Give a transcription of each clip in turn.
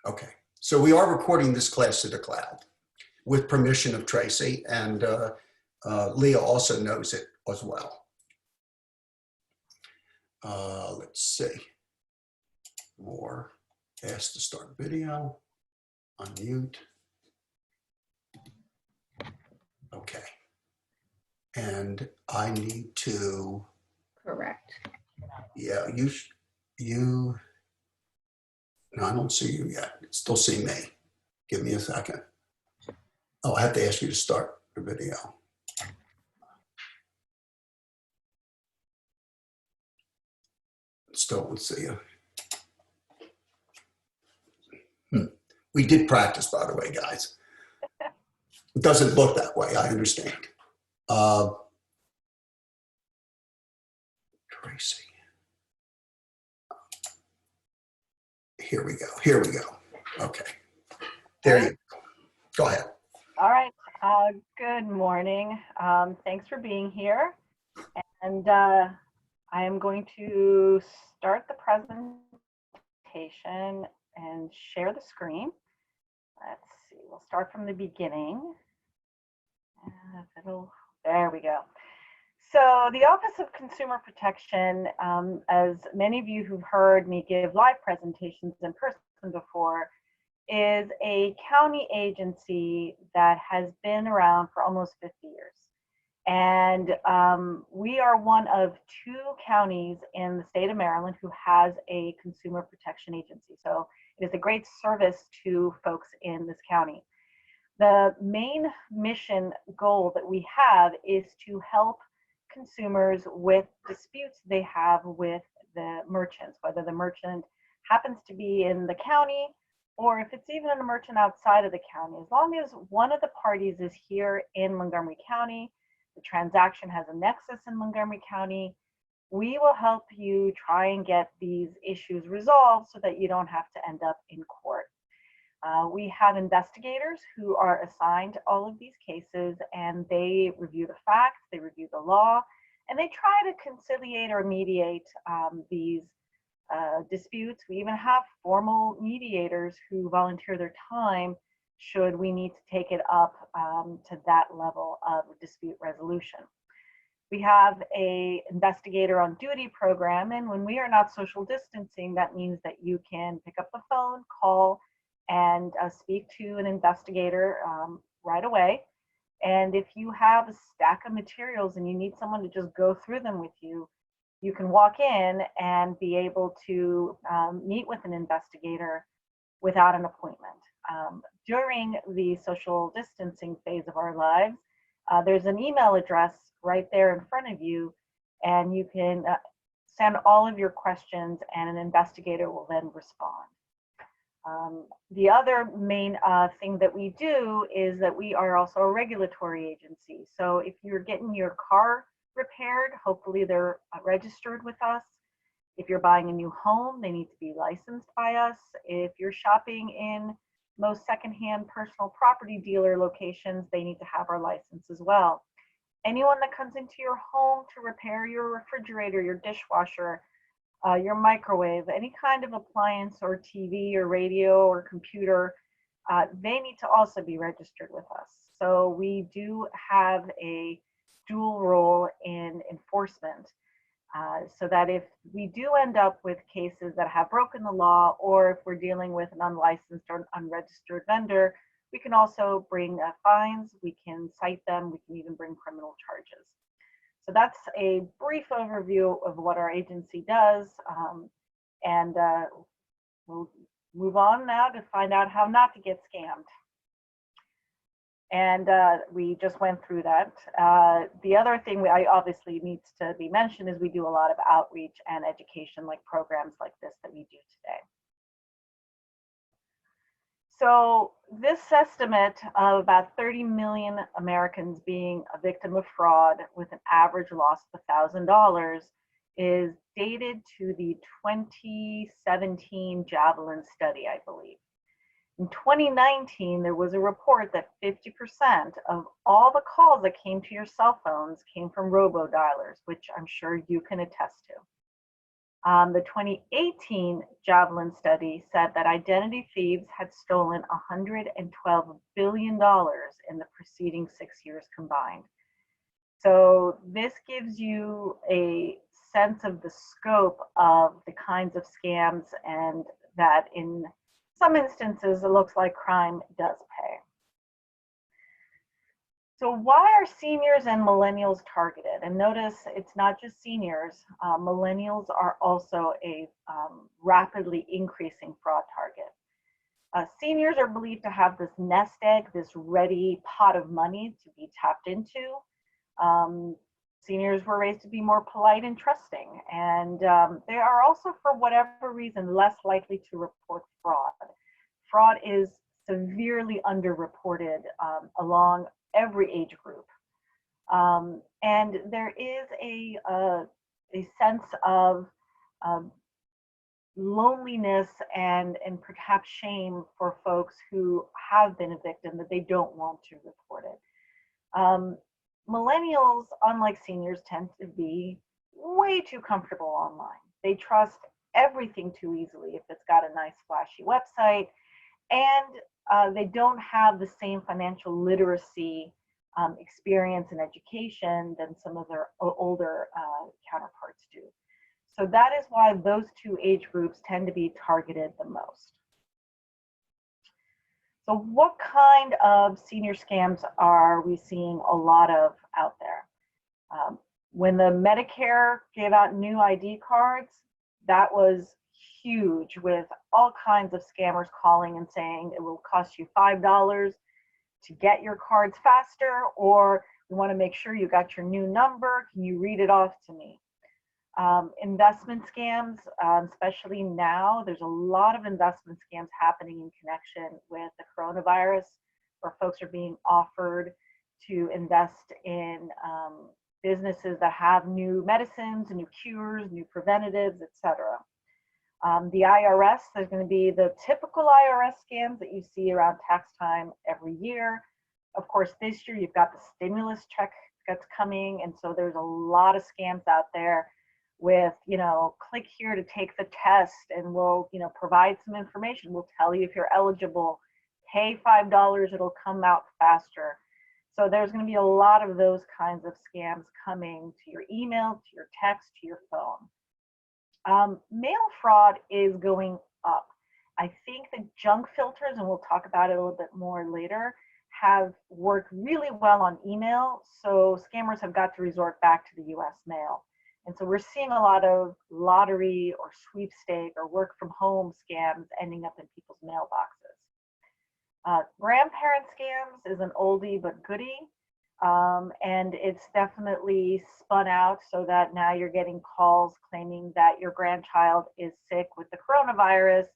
Okay, so we are recording this class to the cloud with permission of Tracy, and Leah also knows it as well. Let's see. More. Ask to start video. Unmute. Okay. And I need to. Correct. Yeah, you. No, I don't see you yet. Still see me. Give me a second. Oh, I have to ask you to start the video. Still don't see you. We did practice, by the way, guys. It doesn't look that way, I understand. Tracy. Here we go. Here we go. Okay. There you go. Go ahead. All right. Good morning. Thanks for being here. And I am going to start the presentation and share the screen. Let's see. We'll start from the beginning. There we go. So the Office of Consumer Protection, as many of you who've heard me give live presentations in person before, is a county agency that has been around for almost 50 years. And we are one of 2 counties in the state of Maryland who has a consumer protection agency. So it is a great service to folks in this county. The main mission goal that we have is to help consumers with disputes they have with the merchants, whether the merchant happens to be in the county or if it's even a merchant outside of the county. As long as one of the parties is here in Montgomery County, the transaction has a nexus in Montgomery County, we will help you try and get these issues resolved so that you don't have to end up in court. We have investigators who are assigned to all of these cases, and they review the facts, they review the law, and they try to conciliate or mediate these disputes. We even have formal mediators who volunteer their time should we need to take it up to that level of dispute resolution. We have an investigator on duty program, and when we are not social distancing, that means that you can pick up the phone, call, and speak to an investigator right away. And if you have a stack of materials and you need someone to just go through them with you, you can walk in and be able to meet with an investigator without an appointment. During the social distancing phase of our lives, there's an email address right there in front of you, and you can send all of your questions and an investigator will then respond. The other main thing that we do is that we are also a regulatory agency. So if you're getting your car repaired, hopefully they're registered with us. If you're buying a new home, they need to be licensed by us. If you're shopping in most secondhand personal property dealer locations, they need to have our license as well. Anyone that comes into your home to repair your refrigerator, your dishwasher, your microwave, any kind of appliance or TV or radio or computer, they need to also be registered with us. So we do have a dual role in enforcement, so that if we do end up with cases that have broken the law, or if we're dealing with an unlicensed or unregistered vendor, we can also bring fines, we can cite them, we can even bring criminal charges. So that's a brief overview of what our agency does, and we'll move on now to find out how not to get scammed. And we just went through that. The other thing obviously needs to be mentioned is we do a lot of outreach and education, like programs like this that we do today. So this estimate of about 30 million Americans being a victim of fraud with an average loss of $1,000 is dated to the 2017 Javelin study, I believe. In 2019, there was a report that 50% of all the calls that came to your cell phones came from robo-dialers, which I'm sure you can attest to. The 2018 Javelin study said that identity thieves had stolen $112 billion in the preceding 6 years combined. So this gives you a sense of the scope of the kinds of scams, and that in some instances it looks like crime does pay. So why are seniors and millennials targeted? And notice it's not just seniors. Millennials are also a rapidly increasing fraud target. Seniors are believed to have this nest egg, this ready pot of money to be tapped into. Seniors were raised to be more polite and trusting, and they are also, for whatever reason, less likely to report fraud. Fraud is severely underreported along every age group. And there is a sense of loneliness and perhaps shame for folks who have been a victim, that they don't want to report it. Millennials, unlike seniors, tend to be way too comfortable online. They trust everything too easily if it's got a nice flashy website, and they don't have the same financial literacy experience and education than some of their older counterparts do. So that is why those two age groups tend to be targeted the most. So what kind of senior scams are we seeing a lot of out there? When the Medicare gave out new ID cards, that was huge, with all kinds of scammers calling and saying it will cost you $5 to get your cards faster, or we want to make sure you got your new number. Can you read it off to me? Investment scams, especially now, there's a lot of investment scams happening in connection with the coronavirus, where folks are being offered to invest in businesses that have new medicines, new cures, new preventatives, etc. The IRS, there's going to be the typical IRS scams that you see around tax time every year. Of course, this year you've got the stimulus check that's coming, and so there's a lot of scams out there with, click here to take the test, and we'll, provide some information. We'll tell you if you're eligible, pay $5, it'll come out faster. So there's going to be a lot of those kinds of scams coming to your email, to your text, to your phone. Mail fraud is going up. I think the junk filters, and we'll talk about it a little bit more later, have worked really well on email. So scammers have got to resort back to the US mail. And so we're seeing a lot of lottery or sweepstake or work from home scams ending up in people's mailboxes. Grandparent scams is an oldie but goodie. And it's definitely spun out so that now you're getting calls claiming that your grandchild is sick with the coronavirus.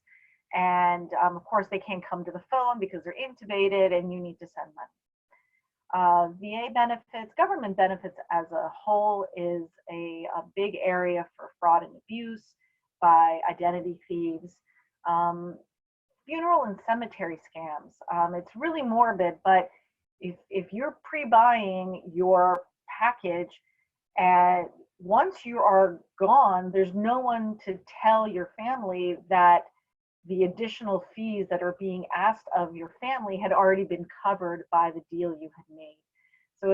And of course, they can't come to the phone because they're intubated and you need to send money. VA benefits, government benefits as a whole is a big area for fraud and abuse by identity thieves. Funeral and cemetery scams. It's really morbid, but if you're pre-buying your package and once you are gone, there's no one to tell your family that the additional fees that are being asked of your family had already been covered by the deal you had made. So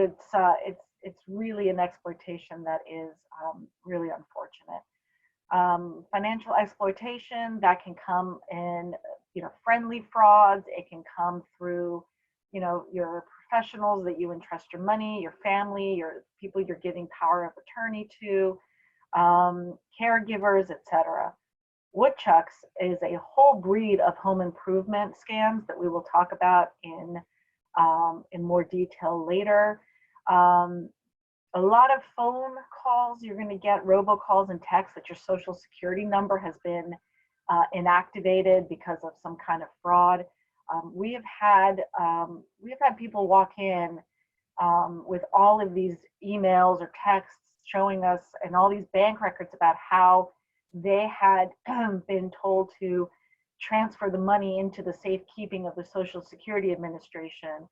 it's really an exploitation that is really unfortunate. Financial exploitation that can come in, friendly frauds. It can come through, your professionals that you entrust your money, your family, your people you're giving power of attorney to, caregivers, etc. Woodchucks is a whole breed of home improvement scams that we will talk about in more detail later. A lot of phone calls, you're going to get robocalls and texts that your social security number has been inactivated because of some kind of fraud. We have had people walk in with all of these emails or texts showing us and all these bank records about how they had been told to transfer the money into the safekeeping of the Social Security Administration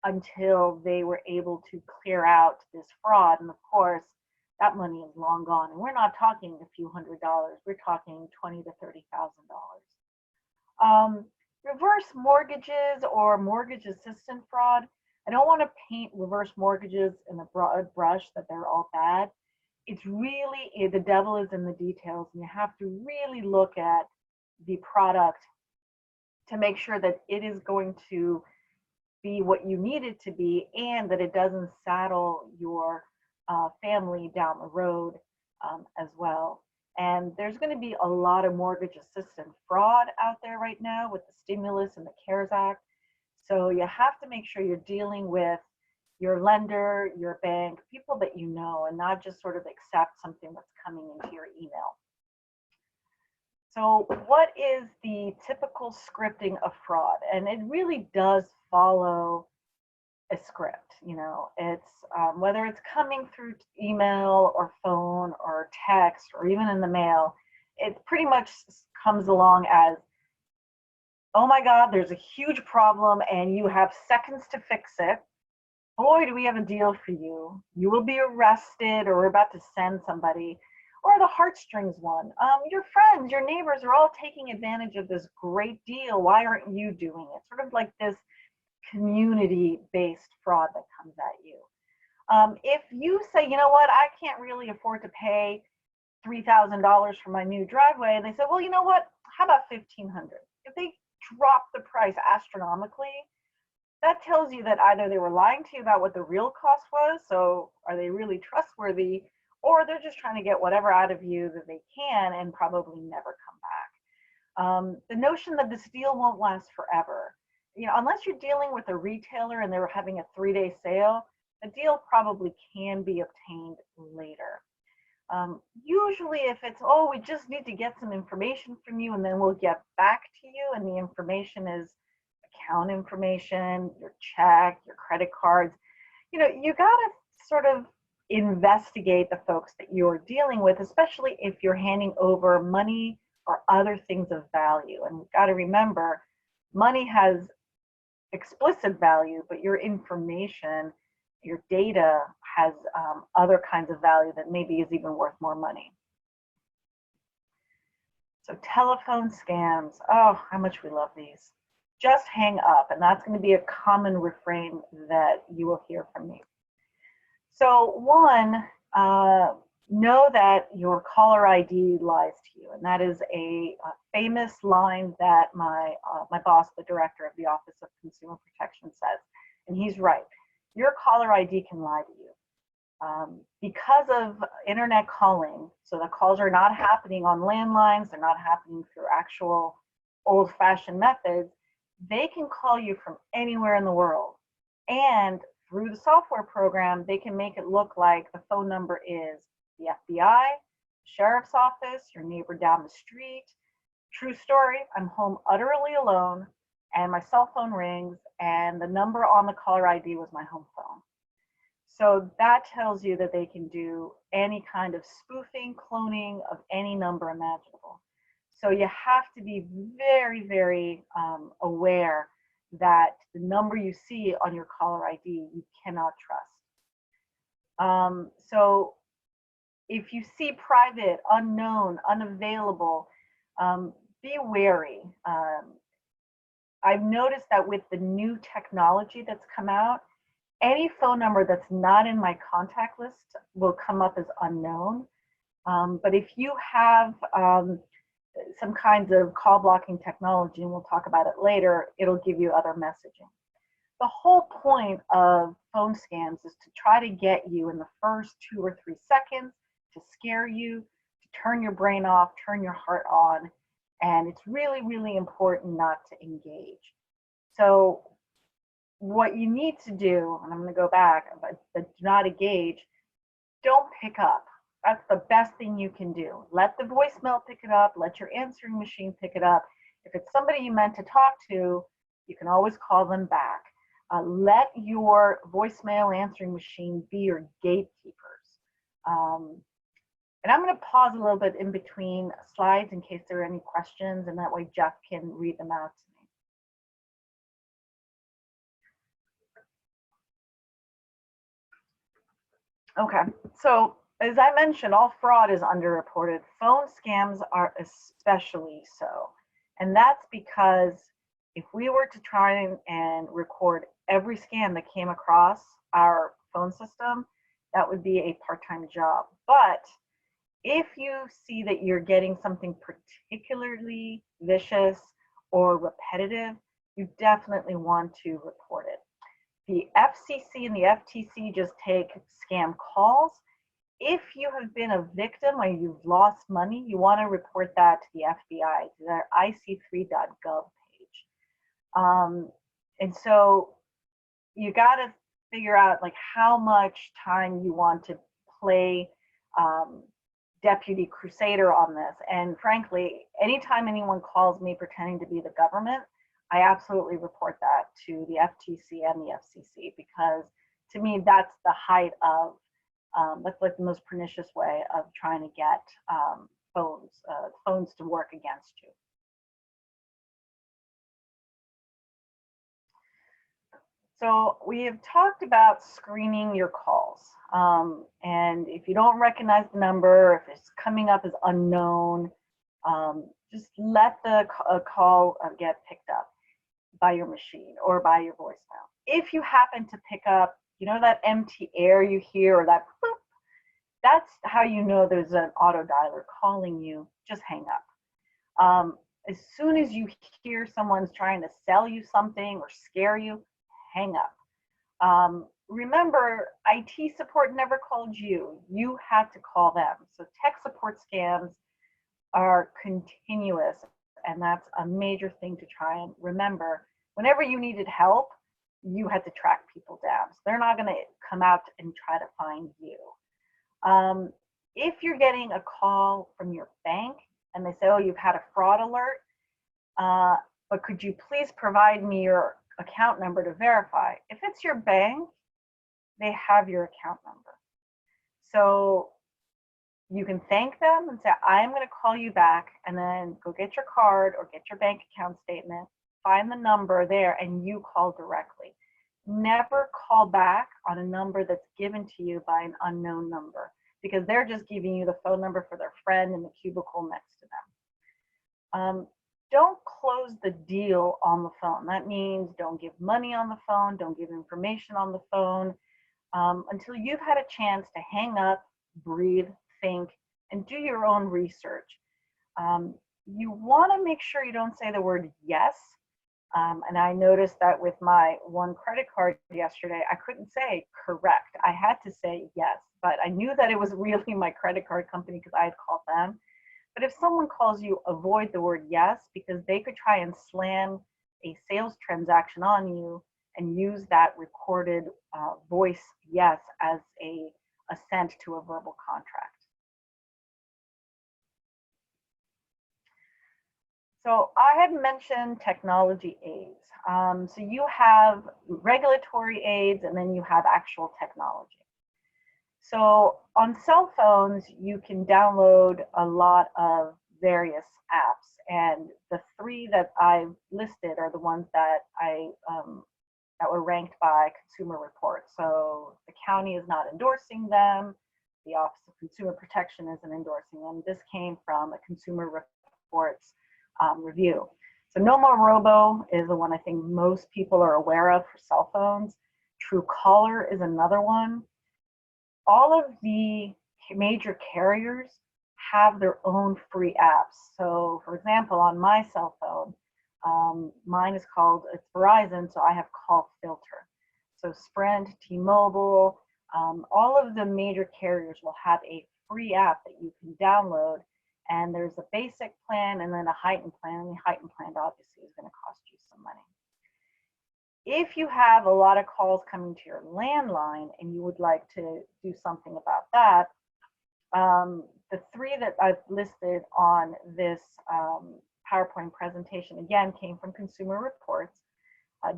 until they were able to clear out this fraud. And of course, that money is long gone. And we're not talking a few $100s. We're talking $20,000 to $30,000. Reverse mortgages or mortgage assistant fraud. I don't want to paint reverse mortgages in a broad brush that they're all bad. It's really, the devil is in the details, and you have to really look at the product to make sure that it is going to be what you need it to be, and that it doesn't saddle your family down the road as well. And there's going to be a lot of mortgage assistant fraud out there right now with the stimulus and the CARES Act. So you have to make sure you're dealing with your lender, your bank, people that you know, and not just sort of accept something that's coming into your email. So what is the typical scripting of fraud? And it really does follow a script. You know, it's whether it's coming through email or phone or text or even in the mail, it pretty much comes along as, oh my God, there's a huge problem and you have seconds to fix it. Boy, do we have a deal for you. You will be arrested, or we're about to send somebody. Or the heartstrings one. Your friends, your neighbors are all taking advantage of this great deal. Why aren't you doing it? Sort of like this community-based fraud that comes at you. If you say, you know what, I can't really afford to pay $3,000 for my new driveway, and they say, well, you know what, how about $1,500? If they drop the price astronomically, that tells you that either they were lying to you about what the real cost was, so are they really trustworthy, or they're just trying to get whatever out of you that they can and probably never come back. The notion that this deal won't last forever, you know, unless you're dealing with a retailer and they're having a 3-day sale, the deal probably can be obtained later. Usually if it's, oh, we just need to get some information from you and then we'll get back to you, and the information is account information, your check, your credit cards, you know, you gotta sort of investigate the folks that you're dealing with, especially if you're handing over money or other things of value. And you've got to remember, money has explicit value, but your information, your data has other kinds of value that maybe is even worth more money. So telephone scams, oh, how much we love these. Just hang up, and that's going to be a common refrain that you will hear from me. So one, know that your caller ID lies to you, and that is a famous line that my boss, the director of the Office of Consumer Protection, says, and he's right. Your caller ID can lie to you. Because of internet calling, so the calls are not happening on landlines, they're not happening through actual old-fashioned methods, they can call you from anywhere in the world. And through the software program, they can make it look like the phone number is the FBI, sheriff's office, your neighbor down the street. True story, I'm home utterly alone and my cell phone rings and the number on the caller ID was my home phone. So that tells you that they can do any kind of spoofing, cloning of any number imaginable. So you have to be very, very aware that the number you see on your caller ID, you cannot trust. So if you see private, unknown, unavailable, be wary. I've noticed that with the new technology that's come out, any phone number that's not in my contact list will come up as unknown. But if you have some kinds of call blocking technology, and we'll talk about it later, it'll give you other messaging. The whole point of phone scams is to try to get you in the first 2 or 3 seconds, to scare you, to turn your brain off, turn your heart on. And it's really, really important not to engage. So what you need to do, and I'm going to go back, but do not engage, don't pick up. That's the best thing you can do. Let the voicemail pick it up. Let your answering machine pick it up. If it's somebody you meant to talk to, you can always call them back. Let your voicemail answering machine be your gatekeepers. And I'm going to pause a little bit in between slides in case there are any questions, and that way Jeff can read them out to me. Okay, so as I mentioned, all fraud is underreported. Phone scams are especially so. And that's because if we were to try and record every scam that came across our phone system, that would be a part-time job. But if you see that you're getting something particularly vicious or repetitive, you definitely want to report it. The FCC and the FTC just take scam calls. If you have been a victim or you've lost money, you want to report that to the FBI, to their ic3.gov page. And so you got to figure out like how much time you want to play deputy crusader on this. And frankly, anytime anyone calls me pretending to be the government, I absolutely report that to the FTC and the FCC, because to me, that's the height of, that's like the most pernicious way of trying to get phones to work against you. So we have talked about screening your calls. And if you don't recognize the number, if it's coming up as unknown, just let the call get picked up by your machine or by your voicemail. If you happen to pick up, you know, that empty air you hear or that boop, that's how you know there's an auto dialer calling you. Just hang up. As soon as you hear someone's trying to sell you something or scare you, hang up. Remember, IT support never called you. You had to call them. So tech support scams are continuous, and that's a major thing to try and remember. Whenever you needed help, you had to track people down. So they're not going to come out and try to find you. If you're getting a call from your bank and they say, oh, you've had a fraud alert, but could you please provide me your account number to verify? If it's your bank, they have your account number. So you can thank them and say, I'm going to call you back, and then go get your card or get your bank account statement, find the number there, and you call directly. Never call back on a number that's given to you by an unknown number, because they're just giving you the phone number for their friend in the cubicle next to them. Don't close the deal on the phone. That means don't give money on the phone, don't give information on the phone until you've had a chance to hang up, breathe, think, and do your own research. You want to make sure you don't say the word yes. And I noticed that with my one credit card yesterday, I couldn't say correct. I had to say yes, but I knew that it was really my credit card company because I had called them. But if someone calls you, avoid the word yes, because they could try and slam a sales transaction on you and use that recorded voice yes as a assent to a verbal contract. So I had mentioned technology aids. So you have regulatory aids and then you have actual technology. So on cell phones, you can download a lot of various apps, and the three that I've listed are the ones that that were ranked by Consumer Reports. So the county is not endorsing them. The Office of Consumer Protection isn't endorsing them. This came from a Consumer Reports review. So No More Robo is the one I think most people are aware of for cell phones. Truecaller is another one. All of the major carriers have their own free apps. So for example, on my cell phone, mine is called, it's Verizon, so I have Call Filter. So Sprint, T-Mobile, all of the major carriers will have a free app that you can download, and there's a basic plan and then a heightened plan, and the heightened plan obviously is going to cost you some money. If you have a lot of calls coming to your landline and you would like to do something about that, the three that I've listed on this PowerPoint presentation, again, came from Consumer Reports,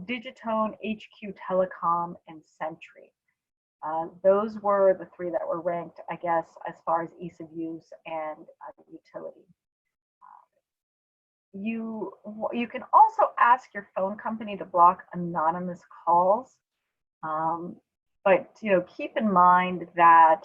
Digitone, HQ Telecom, and Sentry. Those were the three that were ranked, I guess, as far as ease of use and utility. You can also ask your phone company to block anonymous calls, but keep in mind that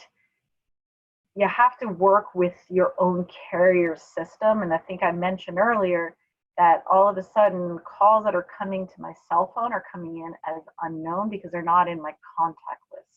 you have to work with your own carrier system. And I think I mentioned earlier that all of a sudden calls that are coming to my cell phone are coming in as unknown because they're not in my contact list.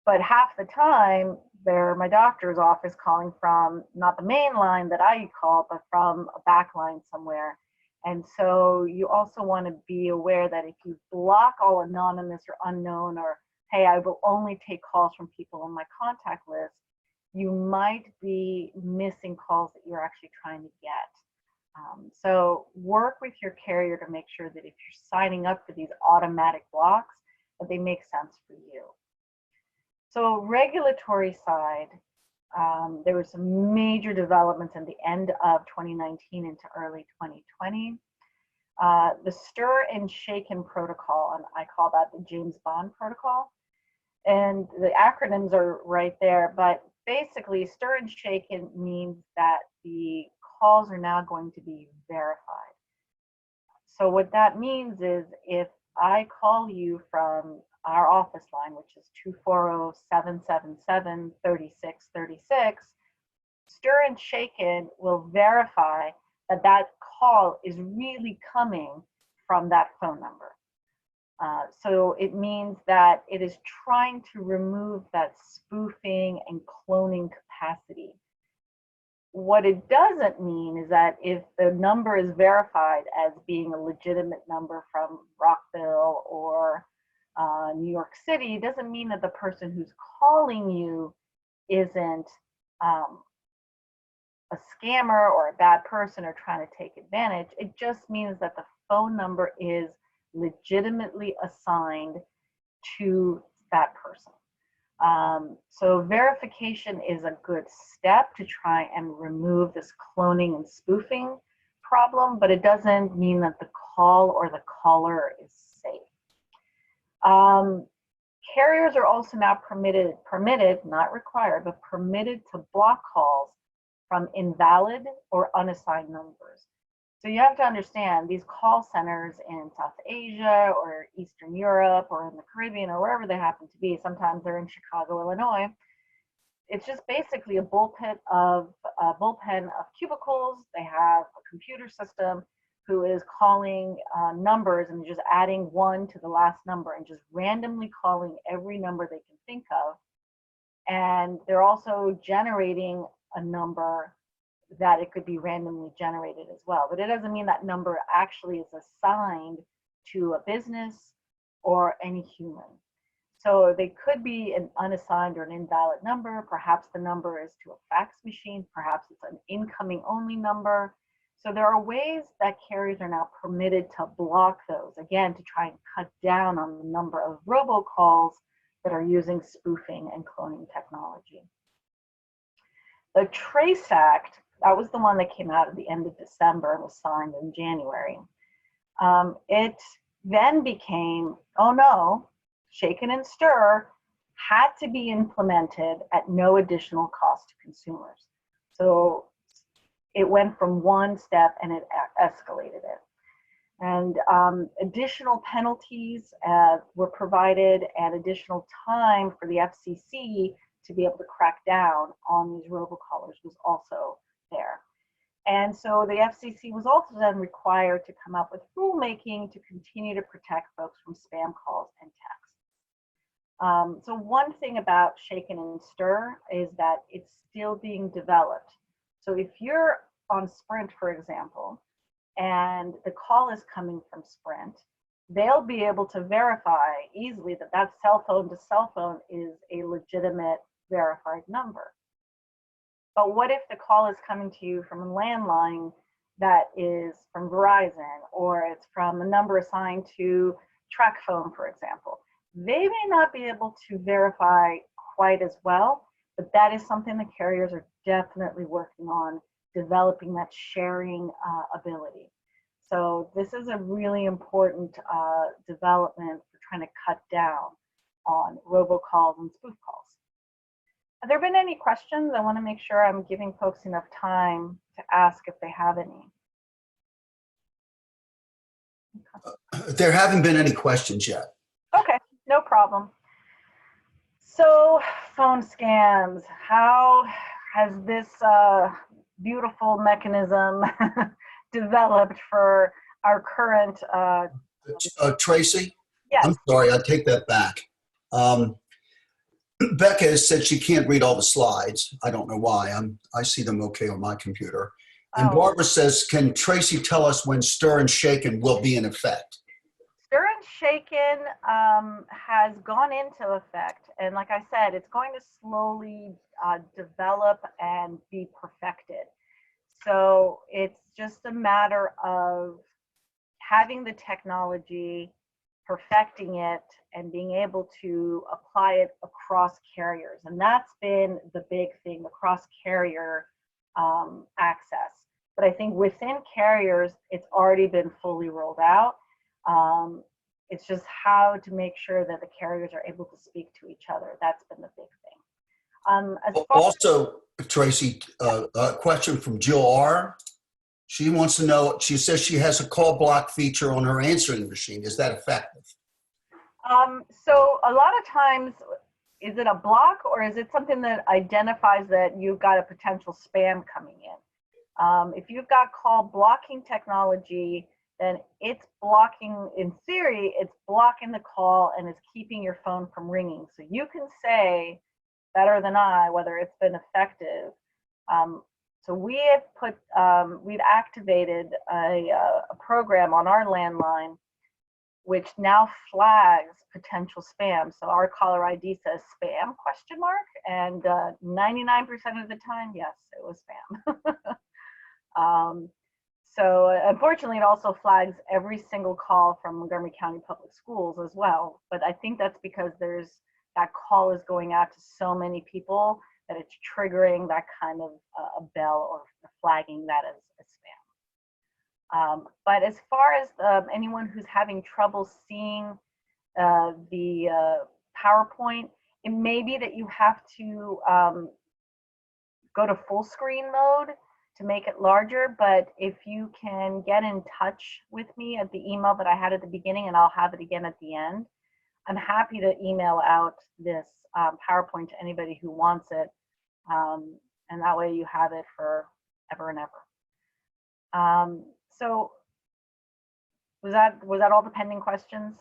But half the time, they're my doctor's office calling from not the main line that I call, but from a back line somewhere. And so you also want to be aware that if you block all anonymous or unknown, or hey, I will only take calls from people in my contact list, you might be missing calls that you're actually trying to get. So work with your carrier to make sure that if you're signing up for these automatic blocks, that they make sense for you. So regulatory side, there were some major developments in the end of 2019 into early 2020. The stir and shaken protocol, and I call that the James Bond protocol. And the acronyms are right there, but basically stir and shaken means that the calls are now going to be verified. So what that means is if I call you from our office line, which is 240-777-3636, stir and shaken will verify that that call is really coming from that phone number. So it means that it is trying to remove that spoofing and cloning capacity. What it doesn't mean is that if the number is verified as being a legitimate number from Rockville or New York City, it doesn't mean that the person who's calling you isn't a scammer or a bad person or trying to take advantage. It just means that the phone number is legitimately assigned to that person. So verification is a good step to try and remove this cloning and spoofing problem, but it doesn't mean that the call or the caller is safe. Carriers are also now permitted, not required, but permitted to block calls from invalid or unassigned numbers. So you have to understand these call centers in South Asia or Eastern Europe or in the Caribbean or wherever they happen to be. Sometimes they're in Chicago, Illinois. It's just basically a bullpen of cubicles. They have a computer system who is calling numbers and just adding one to the last number and just randomly calling every number they can think of. And they're also generating a number that it could be randomly generated as well. But it doesn't mean that number actually is assigned to a business or any human. So they could be an unassigned or an invalid number. Perhaps the number is to a fax machine. Perhaps it's an incoming only number. So there are ways that carriers are now permitted to block those, again, to try and cut down on the number of robocalls that are using spoofing and cloning technology. The Trace Act, that was the one that came out at the end of December and was signed in January. It then became, oh no, shaken and stir had to be implemented at no additional cost to consumers. So it went from one step and it escalated it. And additional penalties were provided and additional time for the FCC to be able to crack down on these robocallers was also there. And so the FCC was also then required to come up with rulemaking to continue to protect folks from spam calls and texts. So one thing about Shaken and Stir is that it's still being developed. So if you're on Sprint, for example, and the call is coming from Sprint, they'll be able to verify easily that that cell phone to cell phone is a legitimate verified number. But what if the call is coming to you from a landline that is from Verizon, or it's from a number assigned to TracFone, for example? They may not be able to verify quite as well, but that is something the carriers are definitely working on, developing that sharing ability. So this is a really important development for trying to cut down on robocalls and spoof calls. Have there been any questions? I want to make sure I'm giving folks enough time to ask if they have any. There haven't been any questions yet. Okay, no problem. So, phone scams. How has this beautiful mechanism developed for our current? Tracy, Yes. I'm sorry, I take that back. Um, Becca has said she can't read all the slides. I don't know why. I see them okay on my computer. And Oh, Barbara says, can Tracy tell us when stir and shaken will be in effect? Stir and Shaken has gone into effect, and like I said, it's going to slowly develop and be perfected. So it's just a matter of having the technology, perfecting it, and being able to apply it across carriers. And that's been the big thing, the cross carrier access. But I think within carriers, it's already been fully rolled out. Um, it's just how to make sure that the carriers are able to speak to each other. That's been the big thing. As far Also, Tracy, a question from Jill R. She wants to know, she says she has a call block feature on her answering machine. Is that effective? So a lot of times, is it a block or is it something that identifies that you've got a potential spam coming in? If you've got call blocking technology, then it's blocking, in theory, it's blocking the call and it's keeping your phone from ringing. So you can say better than I whether it's been effective. So we have put, we've activated a program on our landline which now flags potential spam. So our caller ID says spam question mark, and 99% of the time, yes, it was spam. So unfortunately, it also flags every single call from Montgomery County Public Schools as well. But I think that's because that call is going out to so many people that it's triggering that kind of a bell or flagging that as spam. But as far as anyone who's having trouble seeing the PowerPoint, it may be that you have to go to full screen mode to make it larger. But if you can get in touch with me at the email that I had at the beginning, and I'll have it again at the end, I'm happy to email out this PowerPoint to anybody who wants it. And that way you have it for ever and ever. So was that all the pending questions?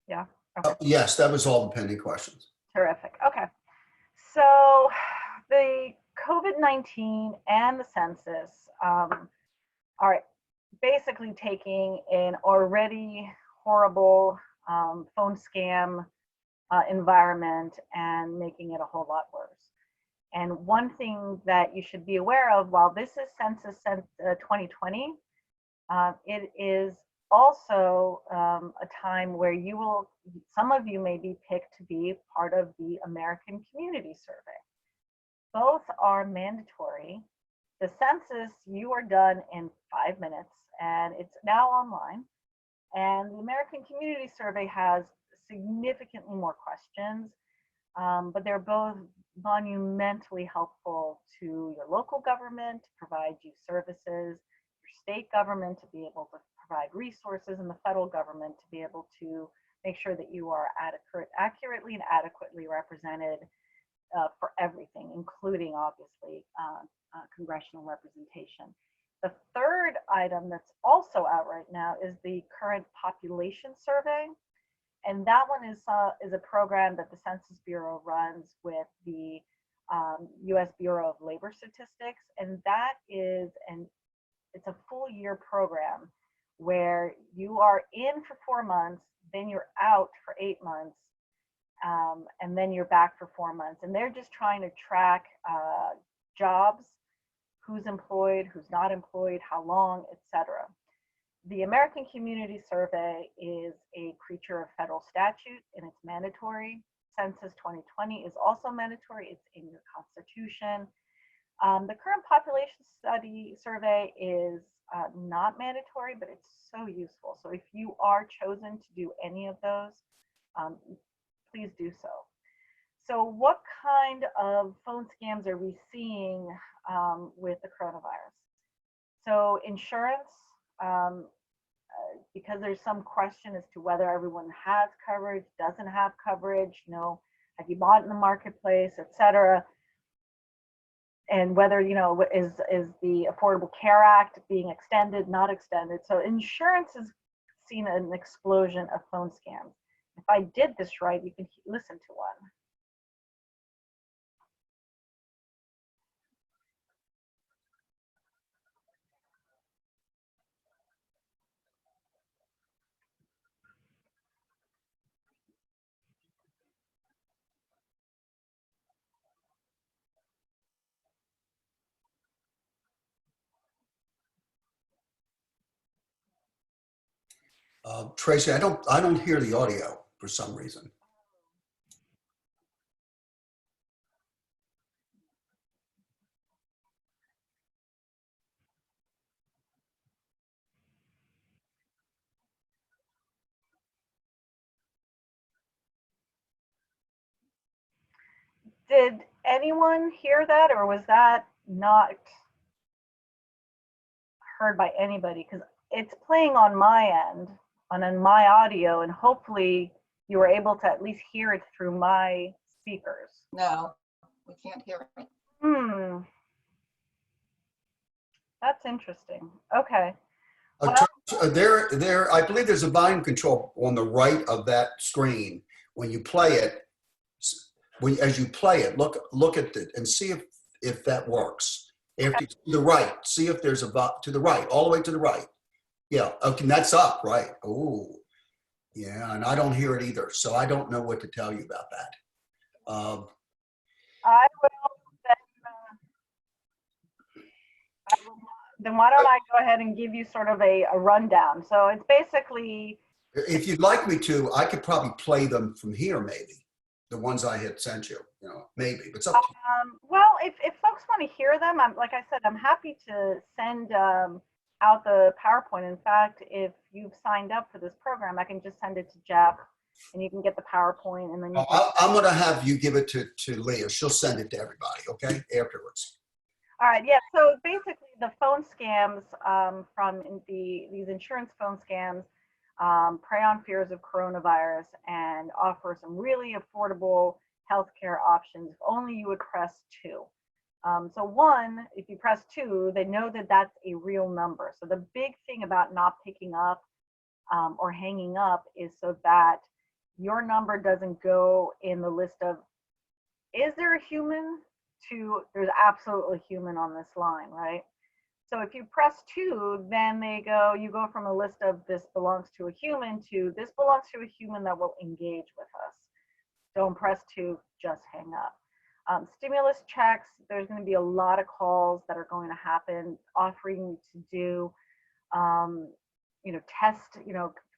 Yeah. Okay. Yes, that was all the pending questions. Terrific. Okay. So the COVID-19 and the census are basically taking an already horrible phone scam environment and making it a whole lot worse. And one thing that you should be aware of, while this is Census 2020, it is also a time where some of you may be picked to be part of the American Community Survey. Both are mandatory. The census, you are done in 5 minutes, and it's now online. And the American Community Survey has significantly more questions, but they're both monumentally helpful to your local government to provide you services, your state government to be able to provide resources, and the federal government to be able to make sure that you are accurately and adequately represented for everything, including obviously congressional representation. The third item that's also out right now is the current population survey. And that one is a program that the Census Bureau runs with the US Bureau of Labor Statistics. And that is it's a full year program where you are in for 4 months, then you're out for 8 months, and then you're back for 4 months. And they're just trying to track jobs, who's employed, who's not employed, how long, etc. The American Community Survey is a creature of federal statute and it's mandatory. Census 2020 is also mandatory. It's in your constitution. The current population study survey is not mandatory, but it's so useful. So if you are chosen to do any of those, please do so. So what kind of phone scams are we seeing with the coronavirus? So insurance, because there's some question as to whether everyone has coverage, doesn't have coverage, you know, have you bought in the marketplace, et cetera. And whether, you know, is the Affordable Care Act being extended, not extended. So insurance has seen an explosion of phone scams. If I did this right, you can listen to one. Tracy, I don't hear the audio for some reason. Did anyone hear that, or was that not heard by anybody? Because it's playing on my end, on my audio, and hopefully you were able to at least hear it through my speakers. No, we can't hear it. That's interesting. Okay. There, I believe there's a volume control on the right of that screen. When you play it, as you play it, look at it and see if that works. After to the right, see if there's to the right, all the way to the right. Yeah, okay, that's up, right? Oh, yeah, and I don't hear it either, so I don't know what to tell you about that. I will then why don't I go ahead and give you sort of a rundown. So it's basically, if you'd like me to, I could probably play them from here, maybe the ones I had sent you. You know, maybe, but it's up to you. Well, if folks want to hear them, like I said, I'm happy to send out the PowerPoint. In fact, if you've signed up for this program, I can just send it to Jeff, and you can get the PowerPoint, and then you I'm going to have you give it to Leah. She'll send it to everybody, okay, afterwards. All right, yeah, so basically the phone scams from these insurance phone scams prey on fears of coronavirus and offer some really affordable healthcare options if only you would press 2. So one, if you press 2, they know that that's a real number. So the big thing about not picking up or hanging up is so that your number doesn't go in the list of, is there a human, to there's absolutely human on this line, right? So if you press 2, then you go from a list of this belongs to a human to this belongs to a human that will engage with us. Don't press 2, just hang up. Stimulus checks, there's going to be a lot of calls that are going to happen offering to do, test,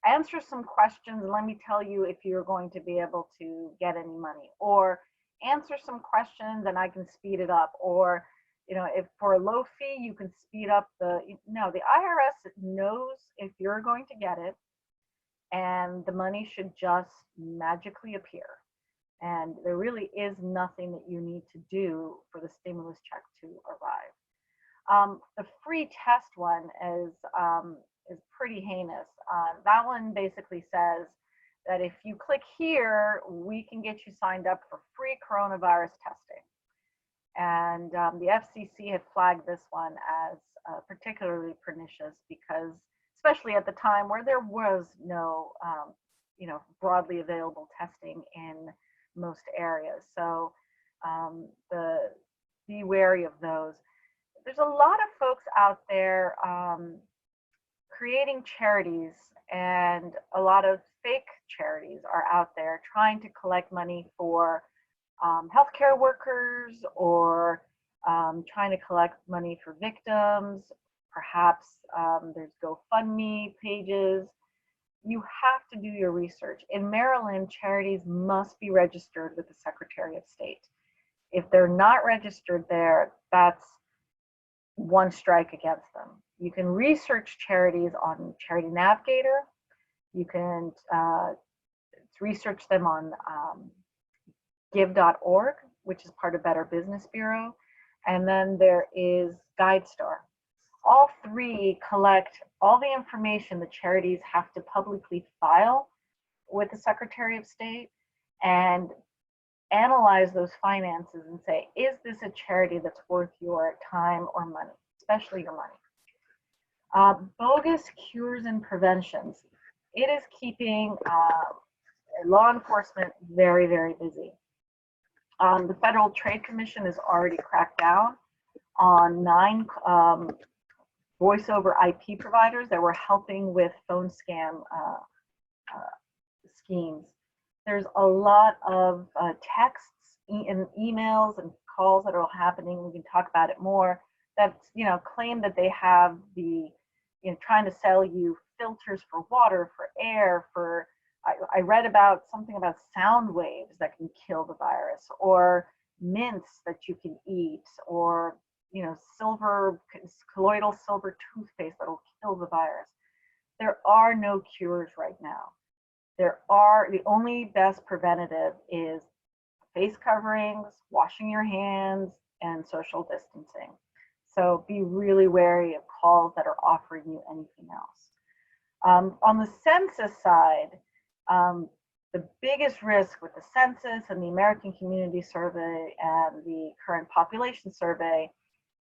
answer some questions and let me tell you if you're going to be able to get any money, or answer some questions and I can speed it up, or if for a low fee you can speed up the IRS knows if you're going to get it, and the money should just magically appear, and there really is nothing that you need to do for the stimulus check to arrive. The free test one is pretty heinous. That one basically says that if you click here, we can get you signed up for free coronavirus testing. And the FCC had flagged this one as particularly pernicious because, especially at the time where there was no, broadly available testing in most areas. So be wary of those. There's a lot of folks out there creating charities, and a lot of fake charities are out there trying to collect money for healthcare workers, or trying to collect money for victims. Perhaps there's GoFundMe pages. You have to do your research. In Maryland, charities must be registered with the Secretary of State. If they're not registered there, that's one strike against them. You can research charities on Charity Navigator. You can research them on give.org, which is part of Better Business Bureau. And then there is GuideStar. All three collect all the information the charities have to publicly file with the Secretary of State and analyze those finances and say, is this a charity that's worth your time or money, especially your money? Bogus cures and preventions. It is keeping law enforcement very, very busy. The Federal Trade Commission has already cracked down on 9 voice over IP providers that were helping with phone scam schemes. There's a lot of texts and emails and calls that are happening. We can talk about it more. That claim that they have the trying to sell you filters for water, for air, for I read about something about sound waves that can kill the virus, or mints that you can eat, or colloidal silver toothpaste that will kill the virus. There are no cures right now. The only best preventative is face coverings, washing your hands, and social distancing. So be really wary of calls that are offering you anything else. On the census side, the biggest risk with the census and the American Community Survey and the current population survey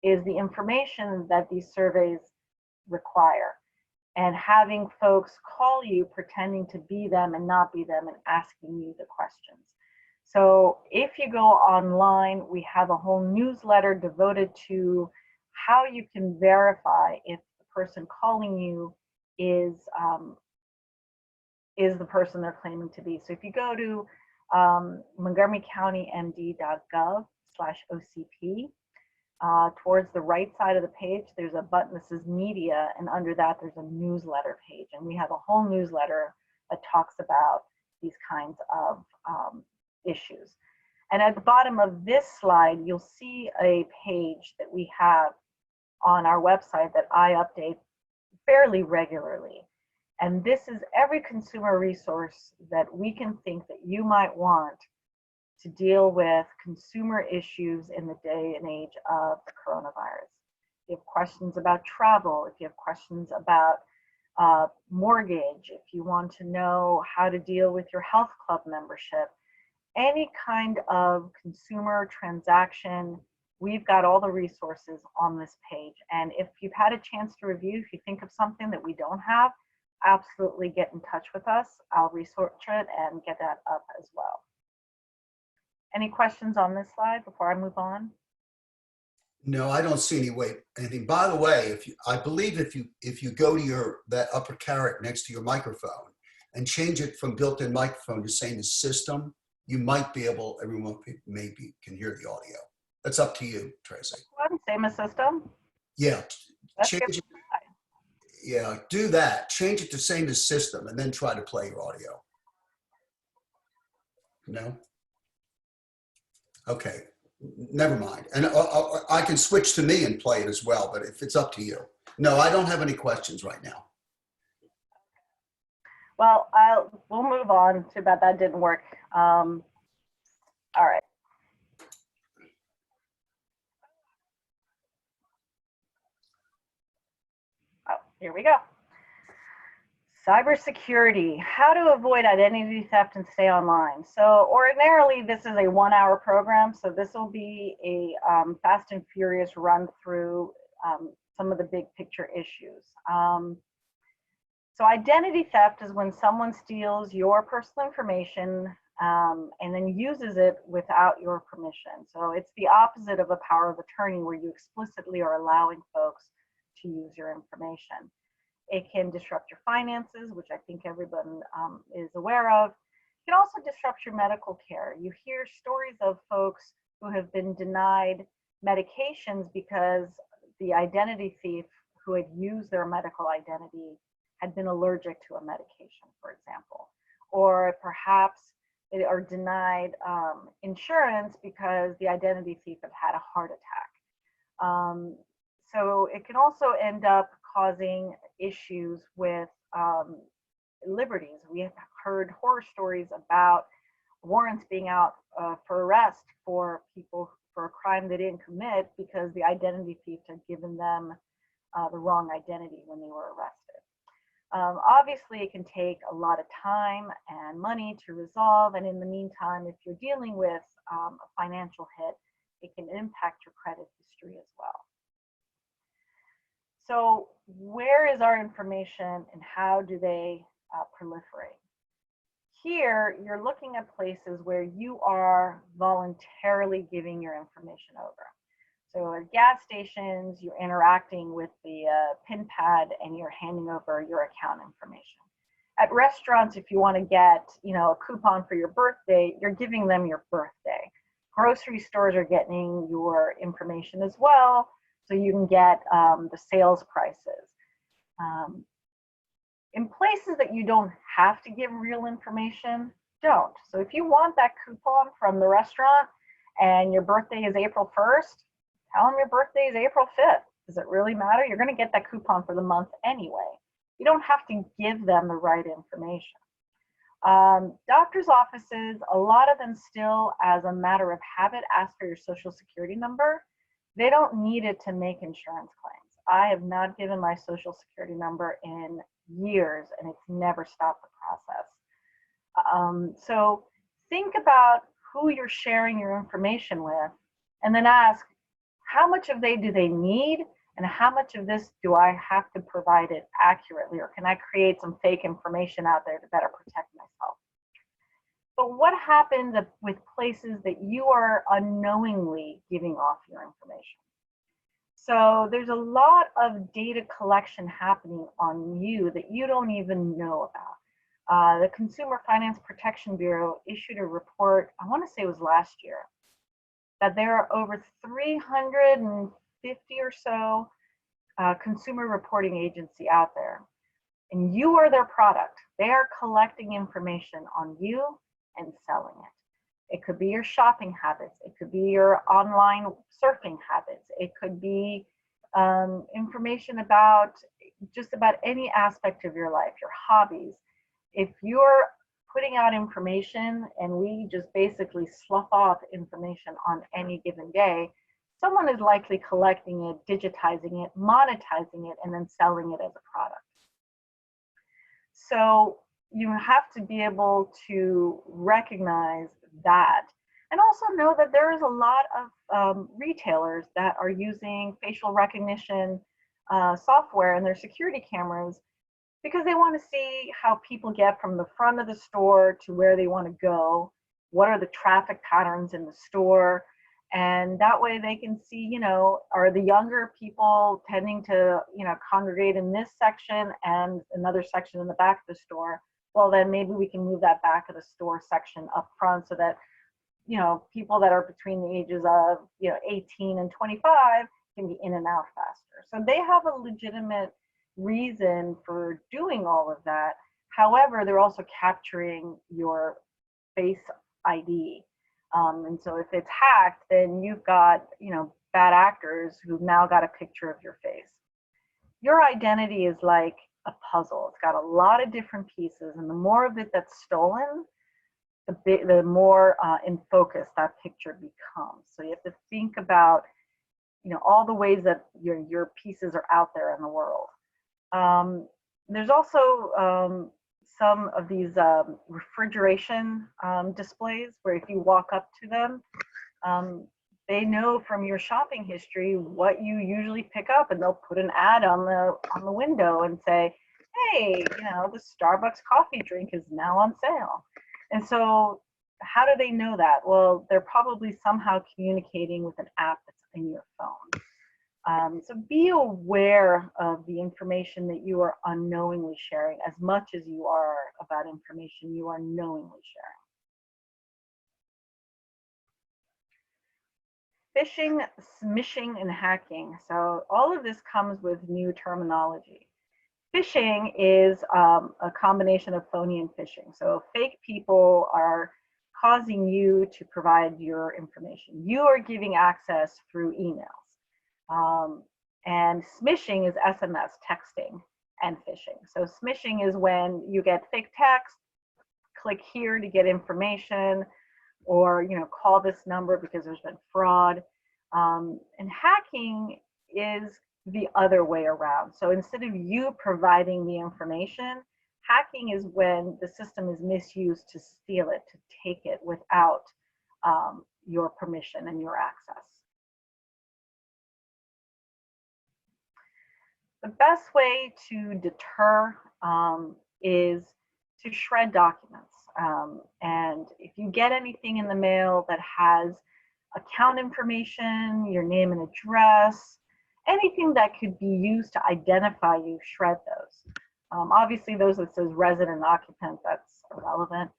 is the information that these surveys require, and having folks call you pretending to be them and not be them and asking you the questions. So if you go online, we have a whole newsletter devoted to how you can verify if the person calling you is the person they're claiming to be. So if you go to montgomerycountymd.gov/OCP, towards the right side of the page, there's a button that says media, and under that there's a newsletter page. And we have a whole newsletter that talks about these kinds of issues. And at the bottom of this slide, you'll see a page that we have on our website that I update fairly regularly. And this is every consumer resource that we can think that you might want to deal with consumer issues in the day and age of the coronavirus. If you have questions about travel, if you have questions about mortgage, if you want to know how to deal with your health club membership, any kind of consumer transaction, we've got all the resources on this page. And if you've had a chance to review, if you think of something that we don't have, absolutely get in touch with us. I'll research it and get that up as well. Any questions on this slide before I move on? No, I don't see anything. By the way, I believe if you go to that upper caret next to your microphone and change it from built-in microphone to saying the system, you might be able, everyone maybe can hear the audio. That's up to you, Tracy. Same as system? Yeah, Let's change it. Yeah, do that. Change it to same as system and then try to play your audio. No? Okay, never mind. And I can switch to me and play it as well, but if it's up to you. No, I don't have any questions right now. Well, we'll move on. Too bad that didn't work. All right. Oh, here we go. Cybersecurity, how to avoid identity theft and stay online. So ordinarily, this is a 1-hour program. So this will be a fast and furious run through some of the big picture issues. So identity theft is when someone steals your personal information and then uses it without your permission. So it's the opposite of a power of attorney where you explicitly are allowing folks to use your information. It can disrupt your finances, which I think everyone is aware of. It can also disrupt your medical care. You hear stories of folks who have been denied medications because the identity thief who had used their medical identity had been allergic to a medication, for example. Or perhaps they are denied insurance because the identity thief had a heart attack. So it can also end up causing issues with liberties. We have heard horror stories about warrants being out for arrest for people for a crime they didn't commit because the identity thief had given them the wrong identity when they were arrested. Obviously, it can take a lot of time and money to resolve. And in the meantime, if you're dealing with a financial hit, it can impact your credit history as well. So where is our information and how do they proliferate? Here, you're looking at places where you are voluntarily giving your information over. So at gas stations, you're interacting with the PIN pad and you're handing over your account information. At restaurants, if you want to get, a coupon for your birthday, you're giving them your birthday. Grocery stores are getting your information as well, so you can get the sales prices. In places that you don't have to give real information, don't. So if you want that coupon from the restaurant and your birthday is April 1st, tell them your birthday is April 5th. Does it really matter? You're going to get that coupon for the month anyway. You don't have to give them the right information. Doctor's offices, a lot of them still, as a matter of habit, ask for your social security number. They don't need it to make insurance claims. I have not given my social security number in years, and it's never stopped the process. So think about who you're sharing your information with, and then ask, how much of do they need, and how much of this do I have to provide it accurately, or can I create some fake information out there to better protect myself? But what happens with places that you are unknowingly giving off your information? So there's a lot of data collection happening on you that you don't even know about. The Consumer Finance Protection Bureau issued a report, I want to say it was last year, that there are over 350 or so consumer reporting agency out there. And you are their product. They are collecting information on you and selling it. It could be your shopping habits. It could be your online surfing habits. It could be information about just about any aspect of your life, your hobbies. If you're putting out information and we just basically slough off information on any given day, someone is likely collecting it, digitizing it, monetizing it, and then selling it as a product. So you have to be able to recognize that, and also know that there is a lot of retailers that are using facial recognition software in their security cameras because they want to see how people get from the front of the store to where they want to go. What are the traffic patterns in the store? And that way they can see, are the younger people tending to, congregate in this section and another section in the back of the store? Well, then maybe we can move that back of the store section up front so that, people that are between the ages of, 18 and 25 can be in and out faster. So they have a legitimate reason for doing all of that. However, they're also capturing your face ID. And so if it's hacked, then you've got, bad actors who've now got a picture of your face. Your identity is like a puzzle. It's got a lot of different pieces, and the more of it that's stolen, the more in focus that picture becomes. So you have to think about, all the ways that your pieces are out there in the world. There's also some of these refrigeration displays where if you walk up to them, they know from your shopping history what you usually pick up, and they'll put an ad on the window and say, hey, the Starbucks coffee drink is now on sale. And so how do they know that? Well, they're probably somehow communicating with an app that's in your phone. So be aware of the information that you are unknowingly sharing as much as you are about information you are knowingly sharing. Phishing, smishing, and hacking. So all of this comes with new terminology. Phishing is a combination of phony and phishing. So fake people are causing you to provide your information. You are giving access through emails. And smishing is SMS, texting, and phishing. So smishing is when you get fake text, click here to get information, or call this number because there's been fraud. And hacking is the other way around. So instead of you providing the information, hacking is when the system is misused to steal it, to take it without your permission and your access. The best way to deter is to shred documents. And if you get anything in the mail that has account information, your name and address, anything that could be used to identify you, shred those. Obviously, those that says resident occupant, that's irrelevant.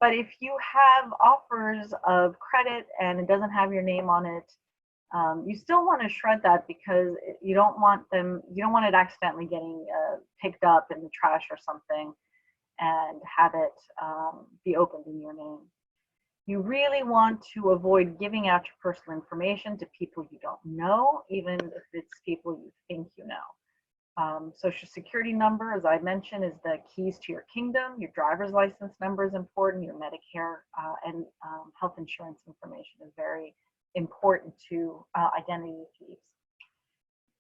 But if you have offers of credit and it doesn't have your name on it, you still want to shred that because you don't want it accidentally getting picked up in the trash or something and have it be opened in your name. You really want to avoid giving out your personal information to people you don't know, even if it's people you think you know. Social security number, as I mentioned, is the keys to your kingdom. Your driver's license number is important. Your Medicare and health insurance information is very important to identity thieves.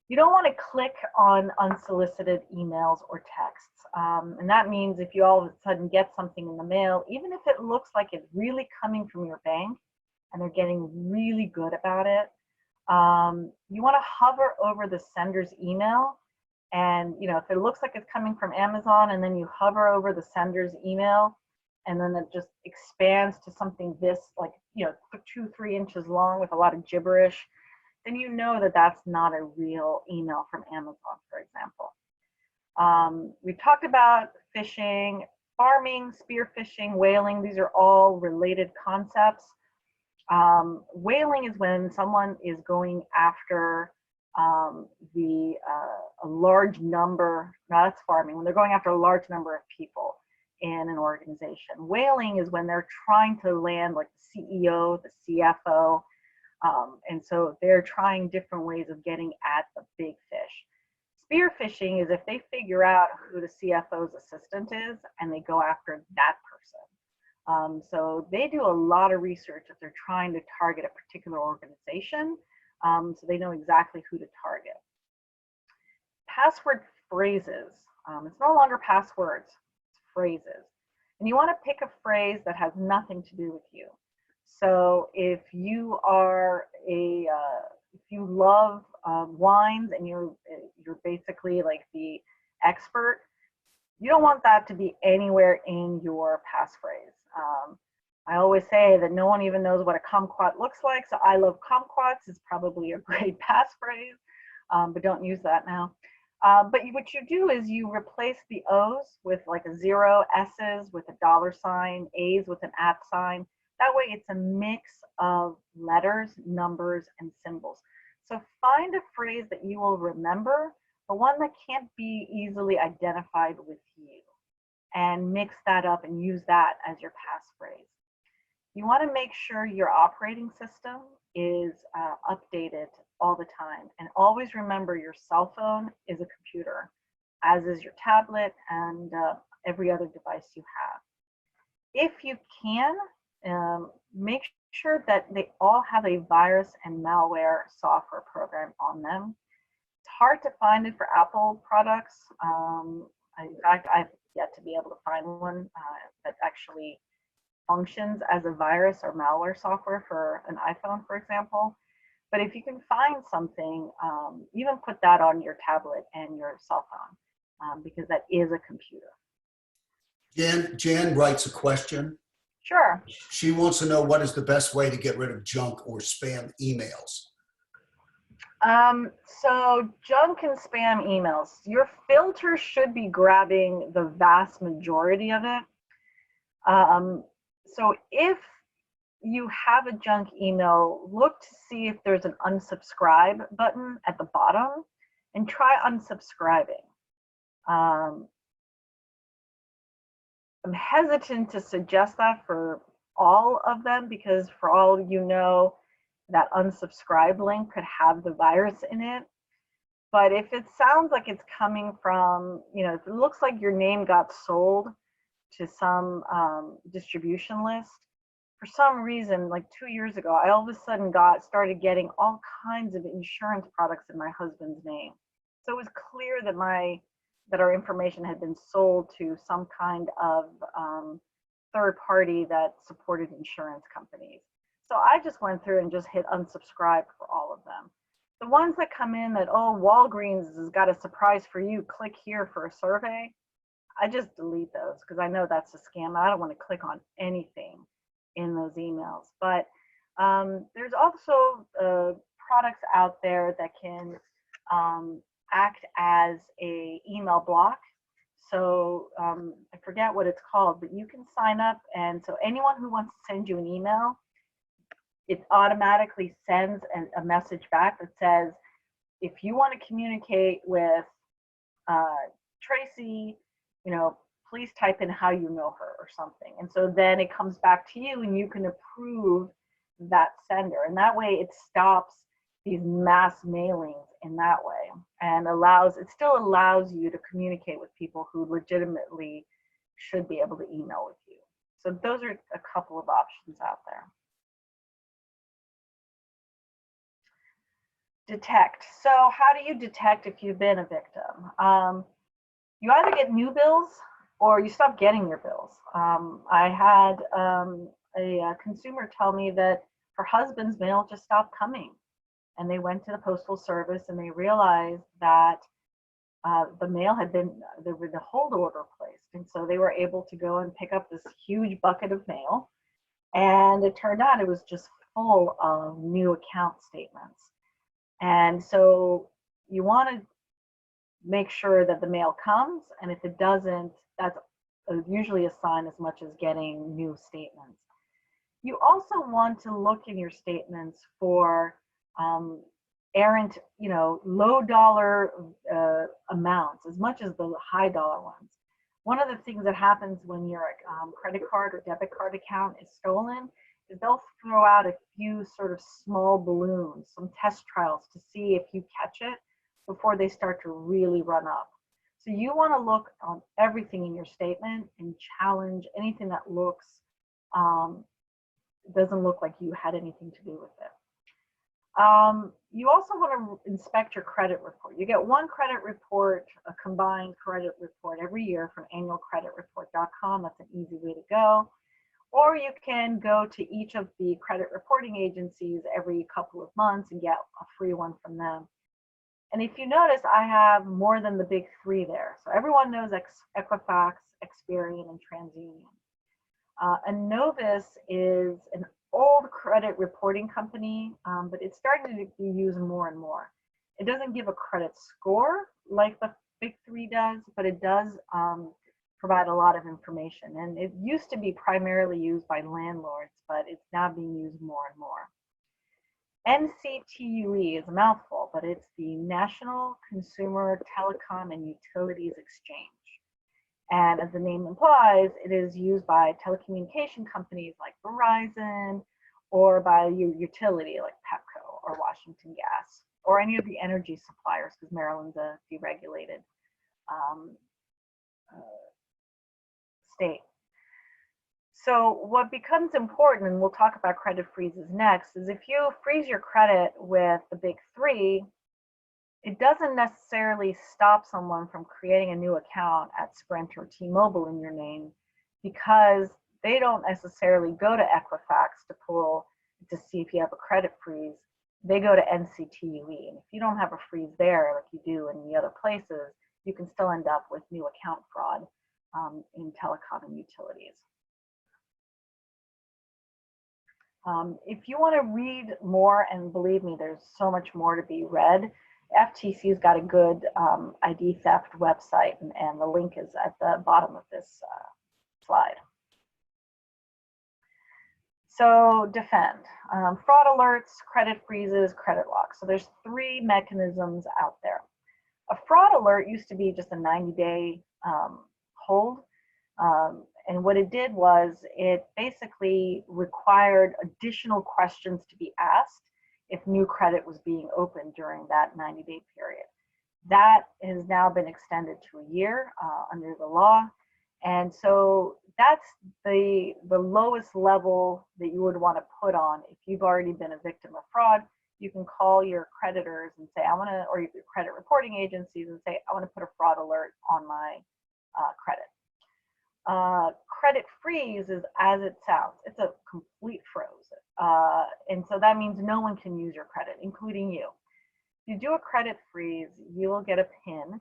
You don't want to click on unsolicited emails or texts. And that means if you all of a sudden get something in the mail, even if it looks like it's really coming from your bank and they're getting really good about it, you want to hover over the sender's email. And if it looks like it's coming from Amazon and then you hover over the sender's email and then it just expands to something this 2-3 inches long with a lot of gibberish, then you know that that's not a real email from Amazon, for example. We've talked about phishing, farming, spear phishing, whaling. These are all related concepts. Whaling is when someone is going after a large number. No, that's farming. When they're going after a large number of people in an organization. Whaling is when they're trying to land like the CEO, the CFO, and so they're trying different ways of getting at the big fish. Spear phishing is if they figure out who the CFO's assistant is and they go after that person. So they do a lot of research if they're trying to target a particular organization, so they know exactly who to target. Password phrases. It's no longer passwords, it's phrases. And you want to pick a phrase that has nothing to do with you. So if you are if you love wines and you're basically like the expert, you don't want that to be anywhere in your passphrase. I always say that no one even knows what a kumquat looks like, so I love kumquats is probably a great passphrase, but don't use that now. But what you do is you replace the O's with like a 0, S's with a $sign, A's with an @ sign. That way it's a mix of letters, numbers, and symbols. So find a phrase that you will remember, but one that can't be easily identified with you, and mix that up and use that as your passphrase. You want to make sure your operating system is updated all the time. And always remember your cell phone is a computer, as is your tablet and every other device you have. If you can, make sure that they all have a virus and malware software program on them. It's hard to find it for Apple products. In fact, I've yet to be able to find one that actually functions as a virus or malware software for an iPhone, for example. But if you can find something, even put that on your tablet and your cell phone, because that is a computer. Jan writes a question. Sure. She wants to know what is the best way to get rid of junk or spam emails. So junk and spam emails, your filter should be grabbing the vast majority of it. So if you have a junk email, look to see if there's an unsubscribe button at the bottom and try unsubscribing. I'm hesitant to suggest that for all of them because for all you know, that unsubscribe link could have the virus in it. But if it sounds like it's coming from, if it looks like your name got sold to some distribution list, for some reason, like 2 years ago, I all of a sudden started getting all kinds of insurance products in my husband's name. So it was clear that our information had been sold to some kind of third party that supported insurance companies. So I just went through and just hit unsubscribe for all of them. The ones that come in that, oh, Walgreens has got a surprise for you, click here for a survey, I just delete those because I know that's a scam. I don't want to click on anything in those emails. But there's also products out there that can act as a email block. So I forget what it's called, but you can sign up, and so anyone who wants to send you an email, it automatically sends a message back that says, if you want to communicate with Tracy, please type in how you know her or something. And so then it comes back to you and you can approve that sender. And that way it stops these mass mailings in that way, and it still allows you to communicate with people who legitimately should be able to email with you. So those are a couple of options out there. Detect. So how do you detect if you've been a victim? You either get new bills or you stop getting your bills. I had a consumer tell me that her husband's mail just stopped coming, and they went to the postal service and they realized that the mail had been, there was a hold order placed, and so they were able to go and pick up this huge bucket of mail, and it turned out it was just full of new account statements. And so you want to make sure that the mail comes, and if it doesn't, that's usually a sign as much as getting new statements. You also want to look in your statements for errant, low dollar amounts as much as the high dollar ones. One of the things that happens when your credit card or debit card account is stolen is they'll throw out a few sort of small balloons, some test trials to see if you catch it before they start to really run up. So you want to look on everything in your statement and challenge anything that doesn't look like you had anything to do with it. You also want to inspect your credit report. You get one credit report, a combined credit report every year from annualcreditreport.com. That's an easy way to go. Or you can go to each of the credit reporting agencies every couple of months and get a free one from them. And if you notice, I have more than the big three there. So everyone knows Equifax, Experian, and TransUnion. And Novus is an old credit reporting company, but it's starting to be used more and more. It doesn't give a credit score like the big three does, but it does provide a lot of information. And it used to be primarily used by landlords, but it's now being used more and more. NCTUE is a mouthful, but it's the National Consumer Telecom and Utilities Exchange. And as the name implies, it is used by telecommunication companies like Verizon, or by your utility like Pepco or Washington Gas, or any of the energy suppliers, because Maryland's a deregulated state. So what becomes important, and we'll talk about credit freezes next, is if you freeze your credit with the big three, it doesn't necessarily stop someone from creating a new account at Sprint or T-Mobile in your name, because they don't necessarily go to Equifax to see if you have a credit freeze. They go to NCTUE. And if you don't have a freeze there like you do in the other places, you can still end up with new account fraud in telecom and utilities. If you want to read more, and believe me, there's so much more to be read, FTC's got a good ID theft website, and the link is at the bottom of this slide. So defend. Fraud alerts, credit freezes, credit locks. So there's three mechanisms out there. A fraud alert used to be just a 90-day hold. And what it did was it basically required additional questions to be asked if new credit was being opened during that 90-day period. That has now been extended to a year under the law. And so that's the lowest level that you would want to put on if you've already been a victim of fraud. you can call your creditors and say, I want to, or your credit reporting agencies and say, I want to put a fraud alert on my credit. Credit freeze is as it sounds. It's a complete froze. And so that means no one can use your credit, including you. If you do a credit freeze, you will get a PIN.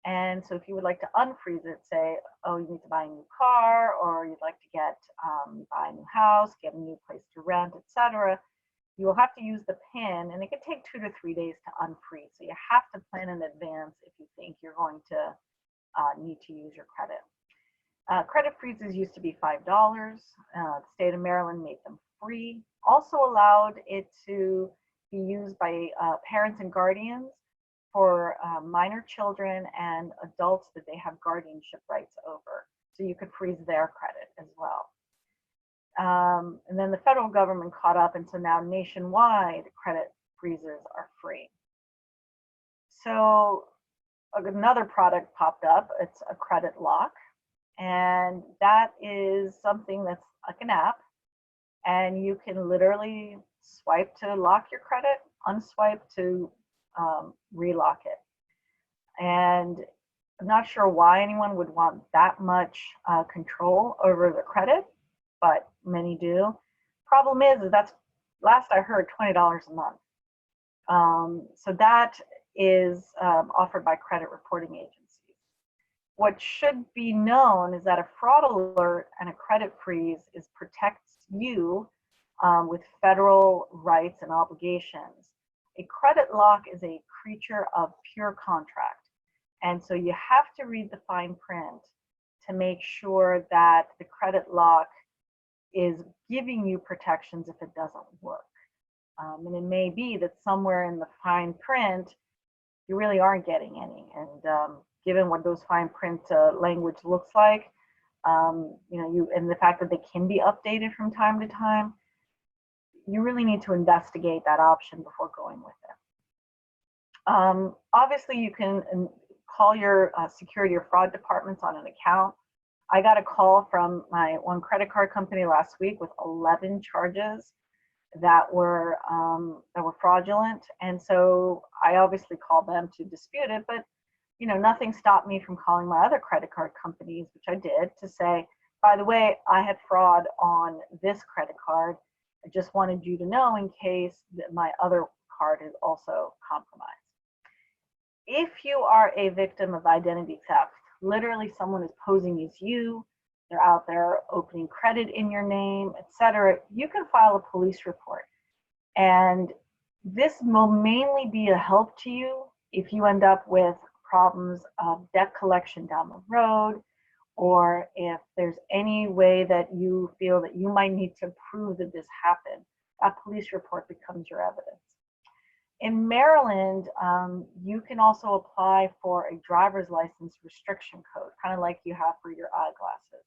And so if you would like to unfreeze it, say, oh, you need to buy a new car, or you'd like to get buy a new house, get a new place to rent, etc., you will have to use the PIN, and it can take 2 to 3 days to unfreeze. So you have to plan in advance if you think you're going to need to use your credit. Credit freezes used to be $5. The state of Maryland made them free. Also allowed it to be used by parents and guardians for minor children and adults that they have guardianship rights over. So you could freeze their credit as well. And then the federal government caught up, and so now nationwide credit freezes are free. So another product popped up. It's a credit lock, and that is something that's like an app, and you can literally swipe to lock your credit, unswipe to relock it. And I'm not sure why anyone would want that much control over the credit, but many do. Problem is that's, last I heard, $20 a month. So that is offered by credit reporting agencies. What should be known is that a fraud alert and a credit freeze protects you with federal rights and obligations. A credit lock is a creature of pure contract. And so you have to read the fine print to make sure that the credit lock is giving you protections if it doesn't work. And it may be that somewhere in the fine print, you really aren't getting any. And given what those fine print language looks like, and the fact that they can be updated from time to time, you really need to investigate that option before going with it. Obviously, you can call your security or fraud departments on an account. I got a call from my one credit card company last week with 11 charges that were fraudulent, and so I obviously called them to dispute it. But nothing stopped me from calling my other credit card companies, which I did, to say, by the way, I had fraud on this credit card. I just wanted you to know in case that my other card is also compromised. If you are a victim of identity theft, literally someone is posing as you, they're out there opening credit in your name, etc., you can file a police report. And this will mainly be a help to you if you end up with problems of debt collection down the road, or if there's any way that you feel that you might need to prove that this happened. That police report becomes your evidence. In Maryland, you can also apply for a driver's license restriction code, kind of like you have for your eyeglasses.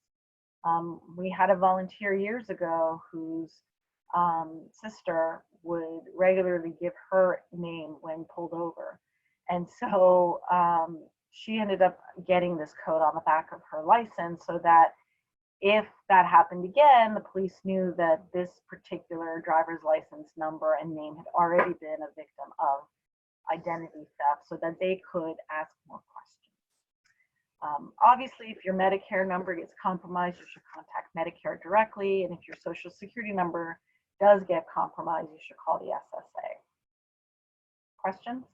We had a volunteer years ago whose sister would regularly give her name when pulled over. And so she ended up getting this code on the back of her license so that if that happened again, the police knew that this particular driver's license number and name had already been a victim of identity theft, so that they could ask more questions. Obviously, if your Medicare number gets compromised, you should contact Medicare directly. And if your Social Security number does get compromised, you should call the SSA. Questions?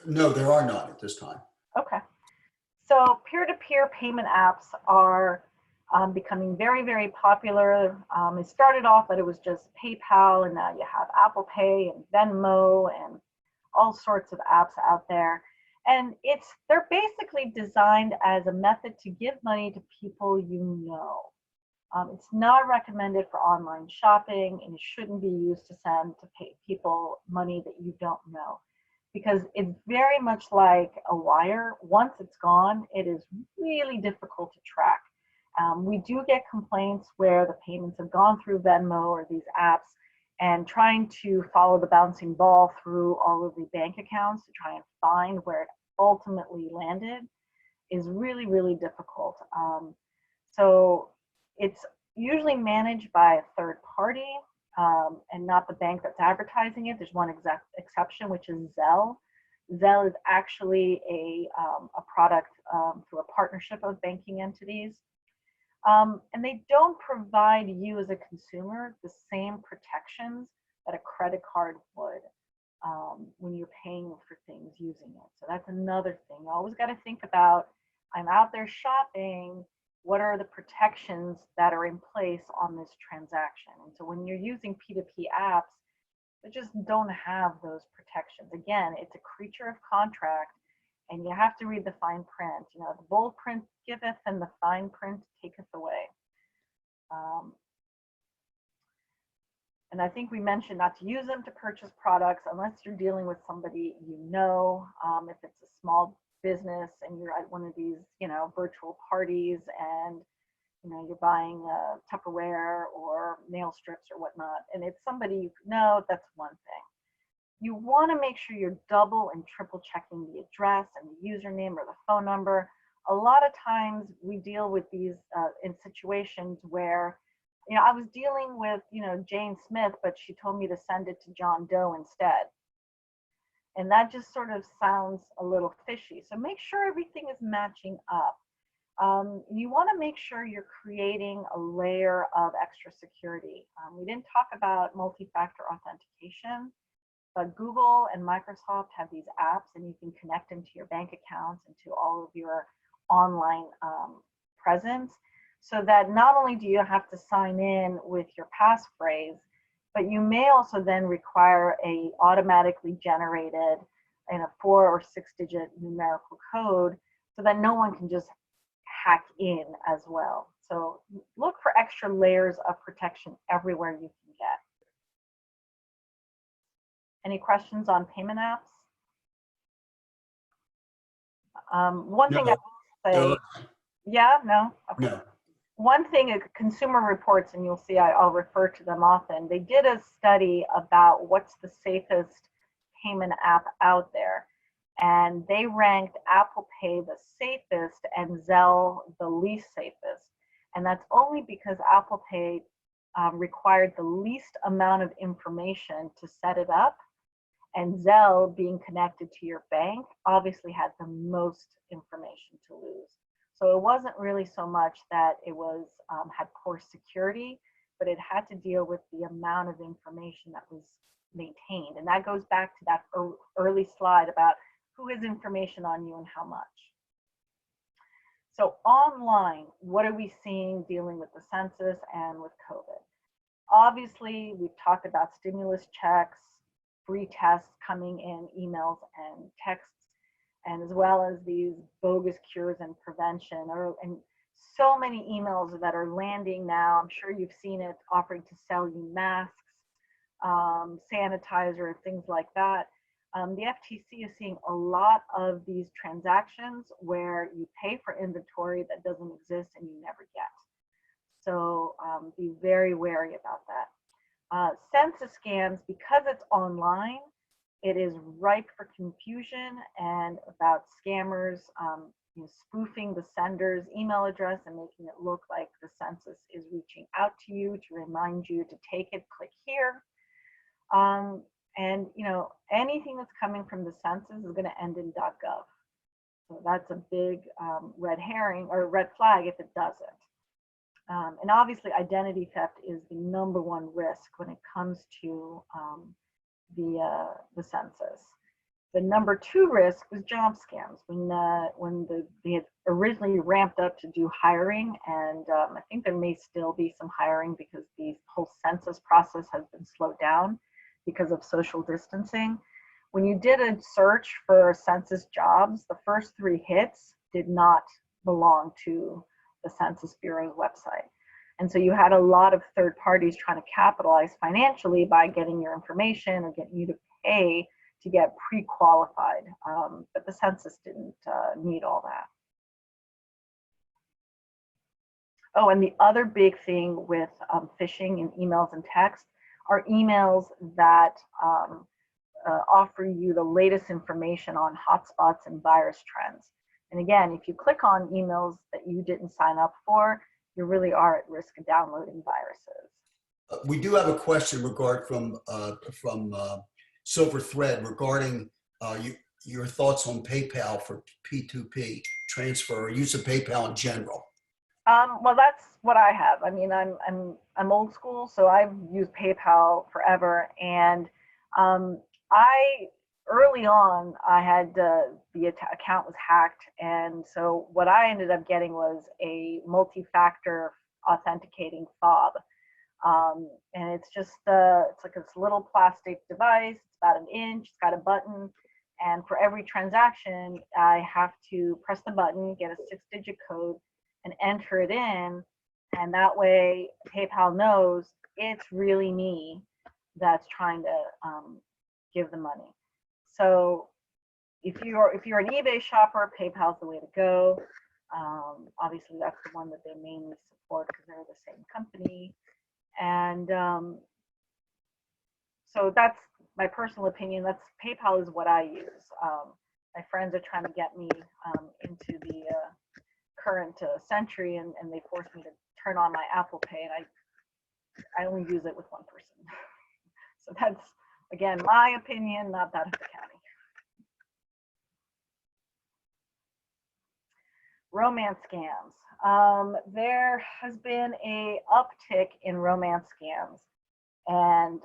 No, there are none at this time. Okay. So peer-to-peer payment apps are becoming very, very popular. It started off that it was just PayPal, and now you have Apple Pay and Venmo and all sorts of apps out there. And they're basically designed as a method to give money to people you know. It's not recommended for online shopping, and it shouldn't be used to send to pay people money that you don't know, because it's very much like a wire. Once it's gone, it is really difficult to track. We do get complaints where the payments have gone through Venmo or these apps, and trying to follow the bouncing ball through all of the bank accounts to try and find where it ultimately landed is really, really difficult. So it's usually managed by a third party and not the bank that's advertising it. There's one exception, which is Zelle. Zelle is actually a product through a partnership of banking entities. And they don't provide you as a consumer the same protections that a credit card would when you're paying for things using it. So that's another thing. You always got to think about, I'm out there shopping, what are the protections that are in place on this transaction? And so when you're using P2P apps, they just don't have those protections. Again, it's a creature of contract, and you have to read the fine print. You know, the bold print giveth and the fine print taketh away. And I think we mentioned not to use them to purchase products unless you're dealing with somebody you know. If it's a small business and you're at one of these, you know, virtual parties and, you know, you're buying Tupperware or nail strips or whatnot, and it's somebody you know, that's one thing. You want to make sure you're double and triple checking the address and the username or the phone number. A lot of times we deal with these in situations where, you know, I was dealing with, you know, Jane Smith, but she told me to send it to John Doe instead. And that just sort of sounds a little fishy. So make sure everything is matching up. You want to make sure you're creating a layer of extra security. We didn't talk about multi-factor authentication, but Google and Microsoft have these apps, and you can connect them to your bank accounts and to all of your online presence, so that not only do you have to sign in with your passphrase, but you may also then require a automatically generated in a 4 or 6 digit numerical code, so that no one can just hack in as well. So look for extra layers of protection everywhere you can get. Any questions on payment apps? One thing I will say, yeah, no? Okay. No. One thing, Consumer Reports, and you'll see I'll refer to them often, they did a study about what's the safest payment app out there. And they ranked Apple Pay the safest and Zelle the least safest. And that's only because Apple Pay required the least amount of information to set it up. And Zelle, being connected to your bank, obviously had the most information to lose. So it wasn't really so much that it was had poor security, but it had to deal with the amount of information that was maintained. And that goes back to that early slide about who has information on you and how much. So online, what are we seeing dealing with the census and with COVID? Obviously, we've talked about stimulus checks, free tests coming in emails and texts, and as well as these bogus cures and prevention, and so many emails that are landing now. I'm sure you've seen it, offering to sell you masks, sanitizer, things like that. The FTC is seeing a lot of these transactions where you pay for inventory that doesn't exist and you never get. So be very wary about that. Census scans, because it's online, it is ripe for confusion and about scammers spoofing the sender's email address and making it look like the census is reaching out to you to remind you to take it, click here. And you know, anything that's coming from the census is going to end in .gov. So that's a big red herring or red flag if it doesn't. And obviously identity theft is the #1 risk when it comes to the census. The #2 risk was job scams. When they had originally ramped up to do hiring, and I think there may still be some hiring because the whole census process has been slowed down because of social distancing. When you did a search for census jobs, the first 3 hits did not belong to the Census Bureau's website. And so you had a lot of third parties trying to capitalize financially by getting your information or getting you to pay to get pre-qualified. But the census didn't need all that. Oh, and the other big thing with phishing in emails and text are emails that offer you the latest information on hotspots and virus trends. And again, if you click on emails that you didn't sign up for, you really are at risk of downloading viruses. We do have a question from Silver Thread regarding your thoughts on PayPal for P2P transfer or use of PayPal in general. Well, that's what I have. I mean, I'm old school, so I've used PayPal forever. And early on, I had the account was hacked, and so what I ended up getting was a multi-factor authenticating fob. And it's just it's like this little plastic device. It's about an inch. It's got a button, and for every transaction, I have to press the button, get a 6-digit code, and enter it in, and that way PayPal knows it's really me that's trying to give the money. So if you're an eBay shopper, PayPal's the way to go. Obviously, that's the one that they mainly support because they're the same company. And so that's my personal opinion. That's PayPal is what I use. My friends are trying to get me into the current century, and they forced me to turn on my Apple Pay, and I only use it with one person. So that's, again, my opinion, not that of the county. Romance scams. There has been a uptick in romance scams, and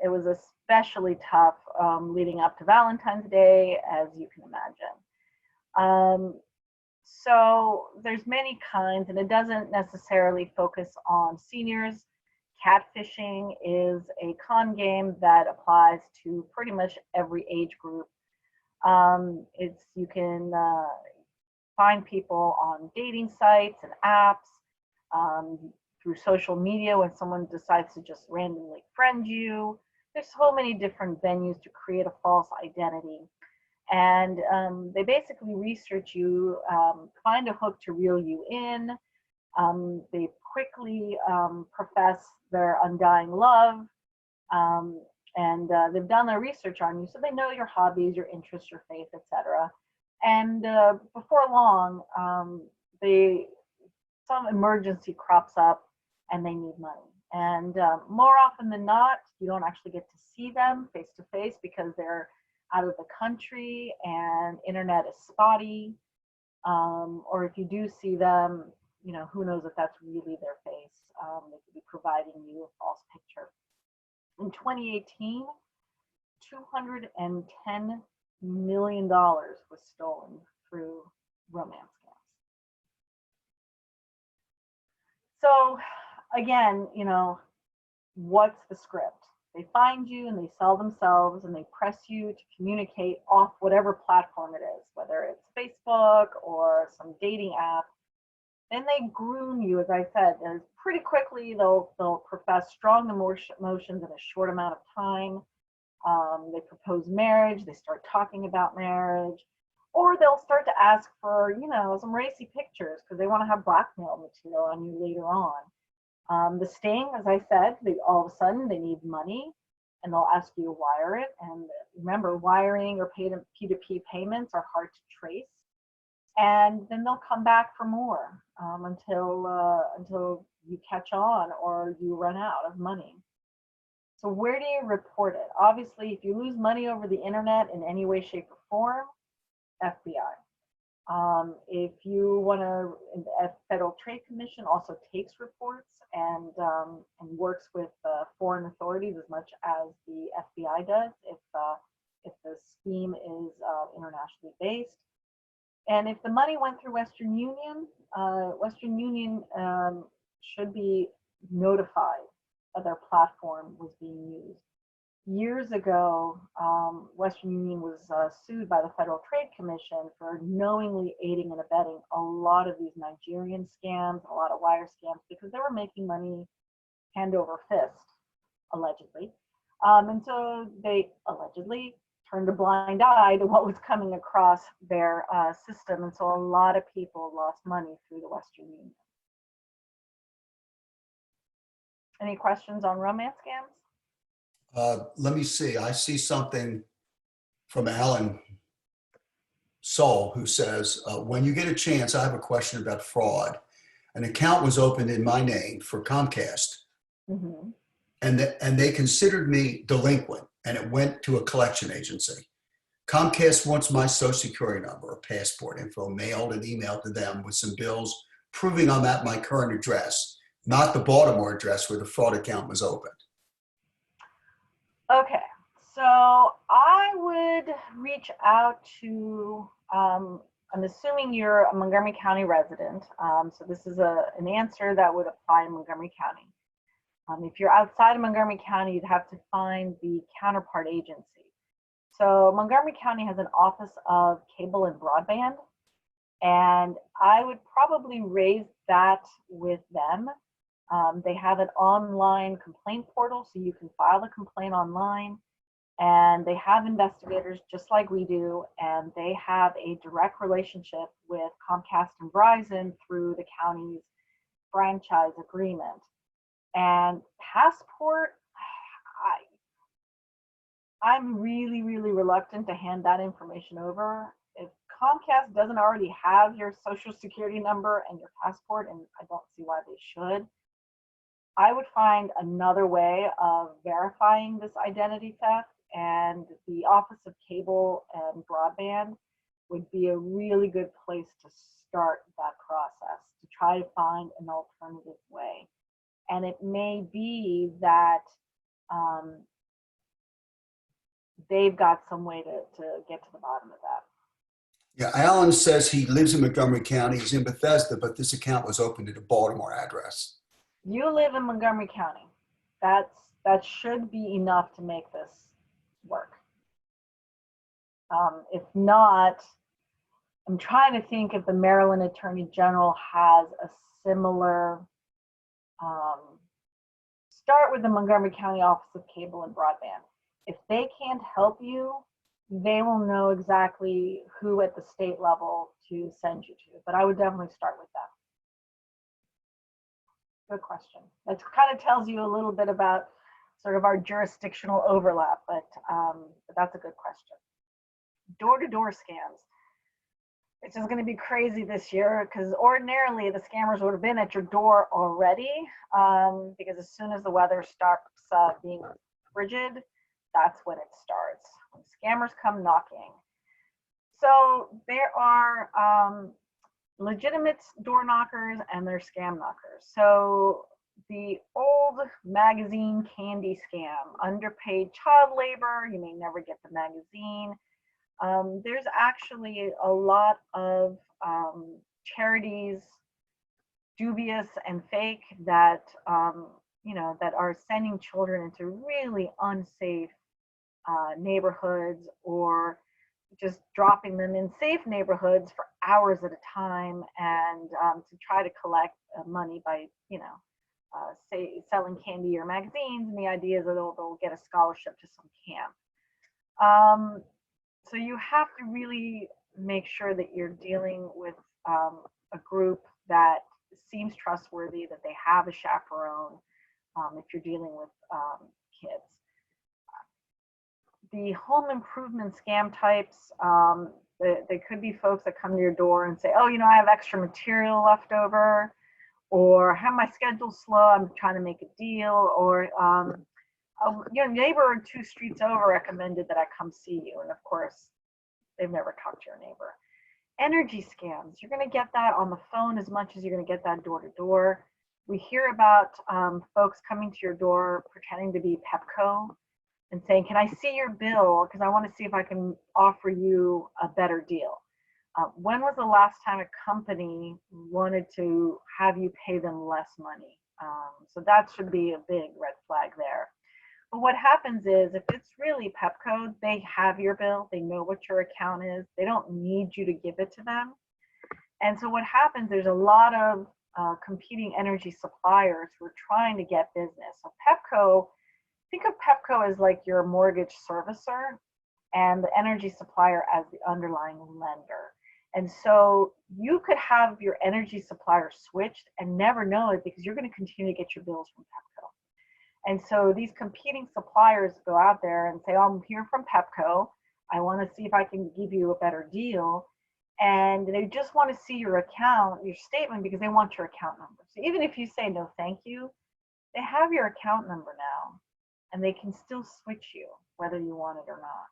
it was especially tough leading up to Valentine's Day, as you can imagine. So there's many kinds, and it doesn't necessarily focus on seniors. Catfishing is a con game that applies to pretty much every age group. You can find people on dating sites and apps, through social media when someone decides to just randomly friend you. There's so many different venues to create a false identity. And they basically research you, find a hook to reel you in. They quickly profess their undying love, and they've done their research on you, so they know your hobbies, your interests, your faith, etc. And before long, some emergency crops up, and they need money. And more often than not, you don't actually get to see them face to face because they're out of the country and internet is spotty. Or if you do see them, who knows if that's really their face. They could be providing you a false picture. In 2018, $210 million was stolen through romance scams. So again, what's the script? They find you and they sell themselves and they press you to communicate off whatever platform it is, whether it's Facebook or some dating app. Then they groom you, as I said, and pretty quickly they'll profess strong emotions in a short amount of time. They propose marriage, they start talking about marriage, or they'll start to ask for, some racy pictures because they want to have blackmail material on you later on. The sting, as I said, all of a sudden they need money and they'll ask you to wire it. And remember, wiring or P2P payments are hard to trace. And then they'll come back for more until you catch on or you run out of money. So where do you report it? Obviously, if you lose money over the internet in any way, shape, or form, FBI. If you want to, the Federal Trade Commission also takes reports and works with foreign authorities as much as the FBI does if the scheme is internationally based. And if the money went through Western Union should be notified that their platform was being used. Years ago, Western Union was sued by the Federal Trade Commission for knowingly aiding and abetting a lot of these Nigerian scams, a lot of wire scams, because they were making money hand over fist, allegedly. And so they allegedly turned a blind eye to what was coming across their system. And so a lot of people lost money through the Western Union. Any questions on romance scams? Let me see. I see something from Alan Soul who says, when you get a chance, I have a question about fraud. an account was opened in my name for Comcast, Mm-hmm. and they considered me delinquent, and it went to a collection agency. Comcast wants my social security number or passport info mailed and emailed to them with some bills proving I'm at my current address, not the Baltimore address where the fraud account was opened. Okay, so I would reach out to, I'm assuming you're a Montgomery County resident, so this is an answer that would apply in Montgomery County. If you're outside of Montgomery County, you'd have to find the counterpart agency. So Montgomery County has an Office of Cable and Broadband, and I would probably raise that with them. They have an online complaint portal, so you can file a complaint online, and they have investigators just like we do, and they have a direct relationship with Comcast and Verizon through the county's franchise agreement. And passport, I'm really, really reluctant to hand that information over. If Comcast doesn't already have your social security number and your passport, and I don't see why they should, I would find another way of verifying this identity theft, and the Office of Cable and Broadband would be a really good place to start that process, to try to find an alternative way. And it may be that they've got some way to get to the bottom of that. Yeah, Alan says he lives in Montgomery County. He's in Bethesda, but this account was opened at a Baltimore address. You live in Montgomery County. That should be enough to make this work. If not, I'm trying to think if the Maryland Attorney General has a similar, start with the Montgomery County Office of Cable and Broadband. If they can't help you, they will know exactly who at the state level to send you to. But I would definitely start with them. Good question. That kind of tells you a little bit about sort of our jurisdictional overlap, but that's a good question. Door-to-door scams. It's just going to be crazy this year because ordinarily the scammers would have been at your door already, because as soon as the weather starts being frigid, that's when it starts. When scammers come knocking. So there are legitimate door knockers and there's scam knockers. So the old magazine candy scam, underpaid child labor, you may never get the magazine. There's actually a lot of charities, dubious and fake, that that are sending children into really unsafe neighborhoods, or just dropping them in safe neighborhoods for hours at a time, and to try to collect money by say selling candy or magazines, and the idea is that they'll get a scholarship to some camp. So you have to really make sure that you're dealing with a group that seems trustworthy, that they have a chaperone, if you're dealing with kids. The home improvement scam types, they could be folks that come to your door and say, oh, I have extra material left over, or have my schedule slow, I'm trying to make a deal, or your neighbor 2 streets over recommended that I come see you. And of course, they've never talked to your neighbor. Energy scams, you're going to get that on the phone as much as you're going to get that door to door. We hear about folks coming to your door pretending to be Pepco and saying, can I see your bill? Because I want to see if I can offer you a better deal. When was the last time a company wanted to have you pay them less money? So that should be a big red flag there. But what happens is, if it's really Pepco, they have your bill, they know what your account is, they don't need you to give it to them. And so what happens, there's a lot of competing energy suppliers who are trying to get business. So Pepco, think of Pepco as like your mortgage servicer and the energy supplier as the underlying lender. And so you could have your energy supplier switched and never know it, because you're going to continue to get your bills from Pepco. And so these competing suppliers go out there and say, oh, I'm here from Pepco. I want to see if I can give you a better deal. and they just want to see your account, your statement, because they want your account number. So even if you say no thank you, they have your account number now, and they can still switch you whether you want it or not.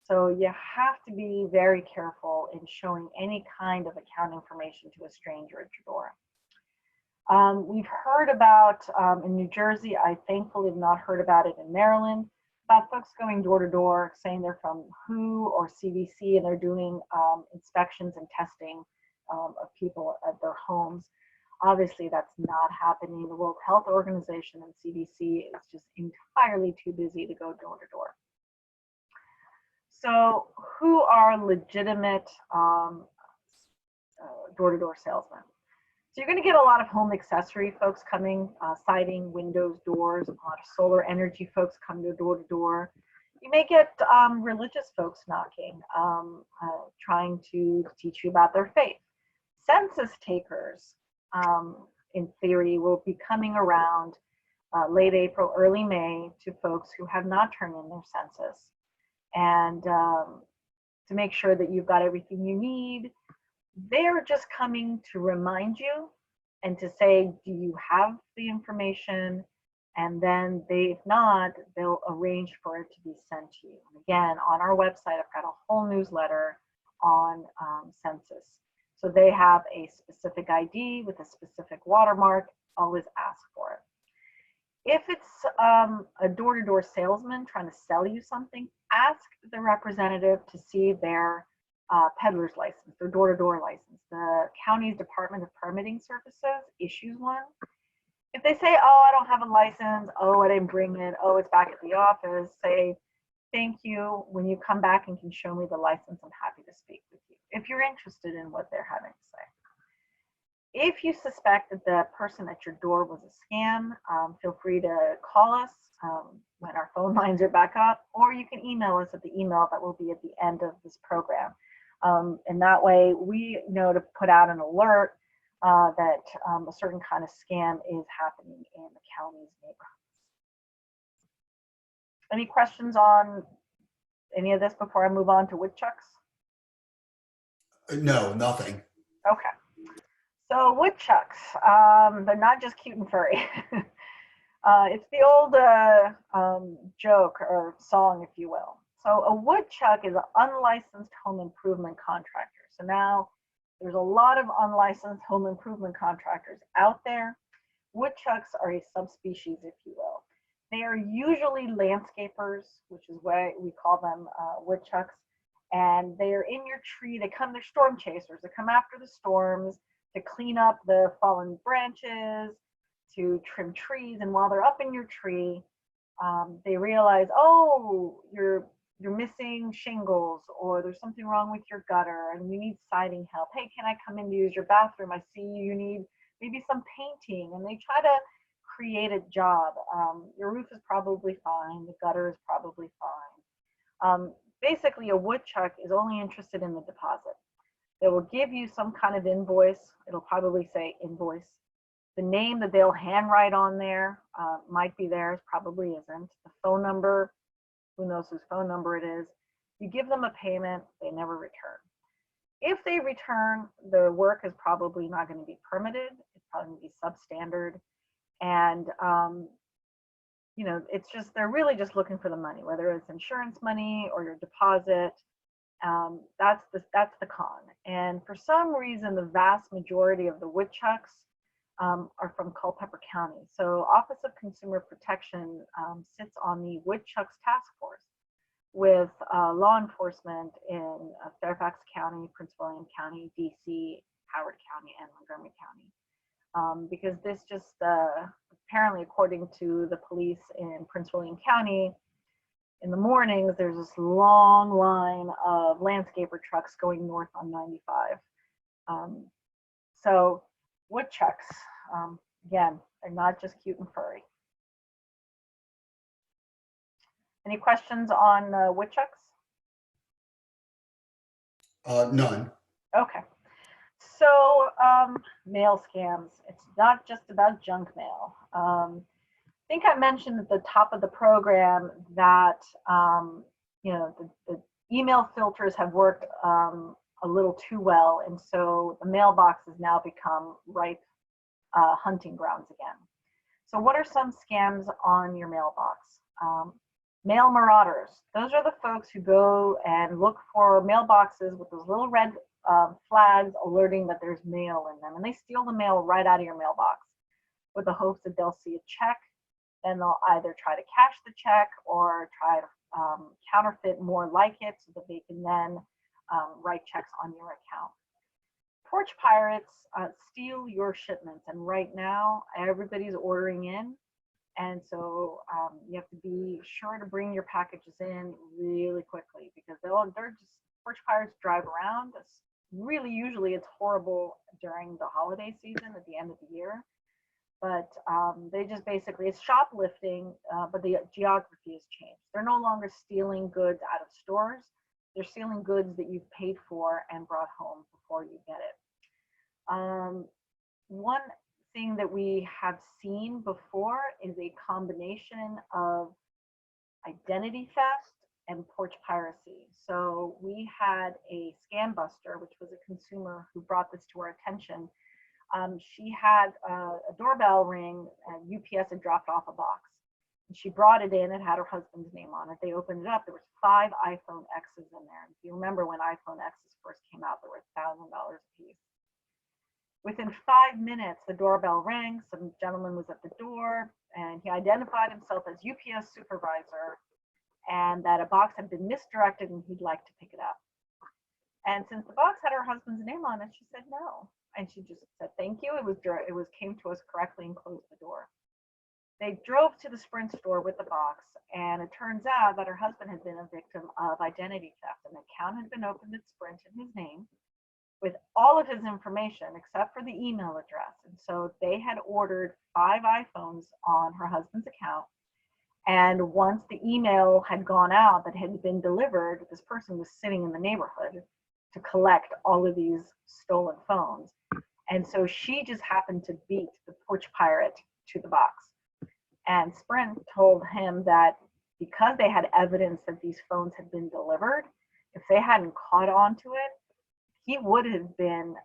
So you have to be very careful in showing any kind of account information to a stranger at your door. We've heard about in New Jersey, I thankfully have not heard about it in Maryland, about folks going door to door saying they're from WHO or CDC and they're doing inspections and testing of people at their homes. Obviously, that's not happening. The World Health Organization and CDC is just entirely too busy to go door to door. So who are legitimate door-to-door salesmen? So you're going to get a lot of home accessory folks coming, siding, windows, doors, a lot of solar energy folks come to door to door. You may get religious folks knocking, trying to teach you about their faith. Census takers, in theory, will be coming around late April, early May to folks who have not turned in their census, and to make sure that you've got everything you need. They're just coming to remind you and to say, do you have the information? And then if not, they'll arrange for it to be sent to you. And again, on our website, I've got a whole newsletter on Census. So they have a specific ID with a specific watermark. Always ask for it. If it's a door-to-door salesman trying to sell you something, ask the representative to see their peddler's license, their door-to-door license. The county's Department of Permitting Services issues one. If they say, oh, I don't have a license, oh, I didn't bring it, oh, it's back at the office, say, thank you. When you come back and can show me the license, I'm happy to speak with you, if you're interested in what they're having to say. If you suspect that the person at your door was a scam, feel free to call us when our phone lines are back up, or you can email us at the email that will be at the end of this program. And that way we know to put out an alert that a certain kind of scam is happening in the county's neighborhoods. Any questions on any of this before I move on to woodchucks? No, nothing. Okay. So woodchucks, they're not just cute and furry. It's the old joke or song, if you will. So a woodchuck is an unlicensed home improvement contractor. So now there's a lot of unlicensed home improvement contractors out there. Woodchucks are a subspecies, if you will. They are usually landscapers, which is why we call them woodchucks. And they are in your tree. They're storm chasers. They come after the storms to clean up the fallen branches, to trim trees. And while they're up in your tree, they realize, oh, you're missing shingles, or there's something wrong with your gutter and you need siding help. Hey, can I come in to use your bathroom? I see you need maybe some painting. And they try to create a job. Your roof is probably fine. The gutter is probably fine. Basically, a woodchuck is only interested in the deposit. They will give you some kind of invoice. It'll probably say invoice. The name that they'll handwrite on there might be theirs, probably isn't. The phone number, who knows whose phone number it is. You give them a payment, they never return. If they return, the work is probably not going to be permitted. It's probably going to be substandard. And you know, it's just, they're really just looking for the money, whether it's insurance money or your deposit. That's the con. And for some reason, the vast majority of the woodchucks are from Culpeper County. So Office of Consumer Protection sits on the Woodchucks Task Force with law enforcement in Fairfax County, Prince William County, DC, Howard County, and Montgomery County. Because this just apparently, according to the police in Prince William County, in the mornings, there's this long line of landscaper trucks going north on 95. So woodchucks, again, they're not just cute and furry. Any questions on woodchucks? None. Okay. So mail scams, it's not just about junk mail. I think I mentioned at the top of the program that you know, the email filters have worked a a little too well. And so the mailbox has now become ripe hunting grounds again. So what are some scams on your mailbox? Mail marauders. Those are the folks who go and look for mailboxes with those little red flags alerting that there's mail in them. And they steal the mail right out of your mailbox with the hopes that they'll see a check. Then they'll either try to cash the check or try to counterfeit more like it so that they can then write checks on your account. Porch pirates steal your shipments, and right now everybody's ordering in, and so you have to be sure to bring your packages in really quickly because they're just porch pirates drive around. Usually it's horrible during the holiday season at the end of the year, but they just basically, it's shoplifting, but the geography has changed. They're no longer stealing goods out of stores. They're stealing goods that you've paid for and brought home before you get it. One thing that we have seen before is a combination of identity theft and porch piracy. So we had a scam buster, which was a consumer who brought this to our attention. She had a doorbell ring, and UPS had dropped off a box. And she brought it in, it had her husband's name on it. They opened it up, there was 5 iPhone X's in there. If you remember when iPhone X's first came out, they were $1,000 a piece. Within 5 minutes, the doorbell rang. Some gentleman was at the door, and he identified himself as UPS supervisor, and that a box had been misdirected and he'd like to pick it up. And since the box had her husband's name on it, she said no. And she just said, thank you. It came to us correctly and closed the door. They drove to the Sprint store with the box, and it turns out that her husband had been a victim of identity theft. An account had been opened at Sprint in his name with all of his information except for the email address. And so they had ordered 5 iPhones on her husband's account. And once the email had gone out that had been delivered, this person was sitting in the neighborhood to collect all of these stolen phones. And so she just happened to beat the porch pirate to the box. And Sprint told him that because they had evidence that these phones had been delivered, if they hadn't caught on to it, he would have been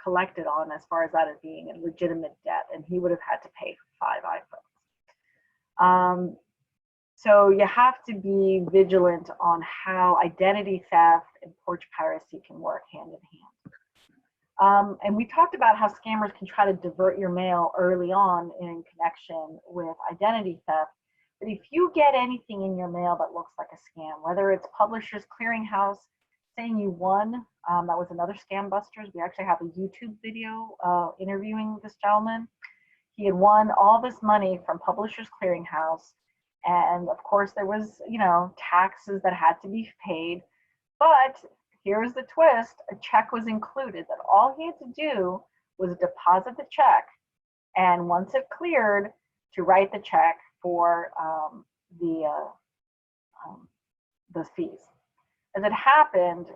collected on as far as that as being a legitimate debt, and he would have had to pay for 5 iPhones. So you have to be vigilant on how identity theft and porch piracy can work hand in hand. And we talked about how scammers can try to divert your mail early on in connection with identity theft. But if you get anything in your mail that looks like a scam, whether it's Publishers Clearinghouse saying you won, that was another scam busters. We actually have a YouTube video interviewing this gentleman. He had won all this money from Publishers Clearinghouse. And of course there was, taxes that had to be paid, but here's the twist, a check was included that all he had to do was deposit the check. And once it cleared, to write the check for the fees. As it happened,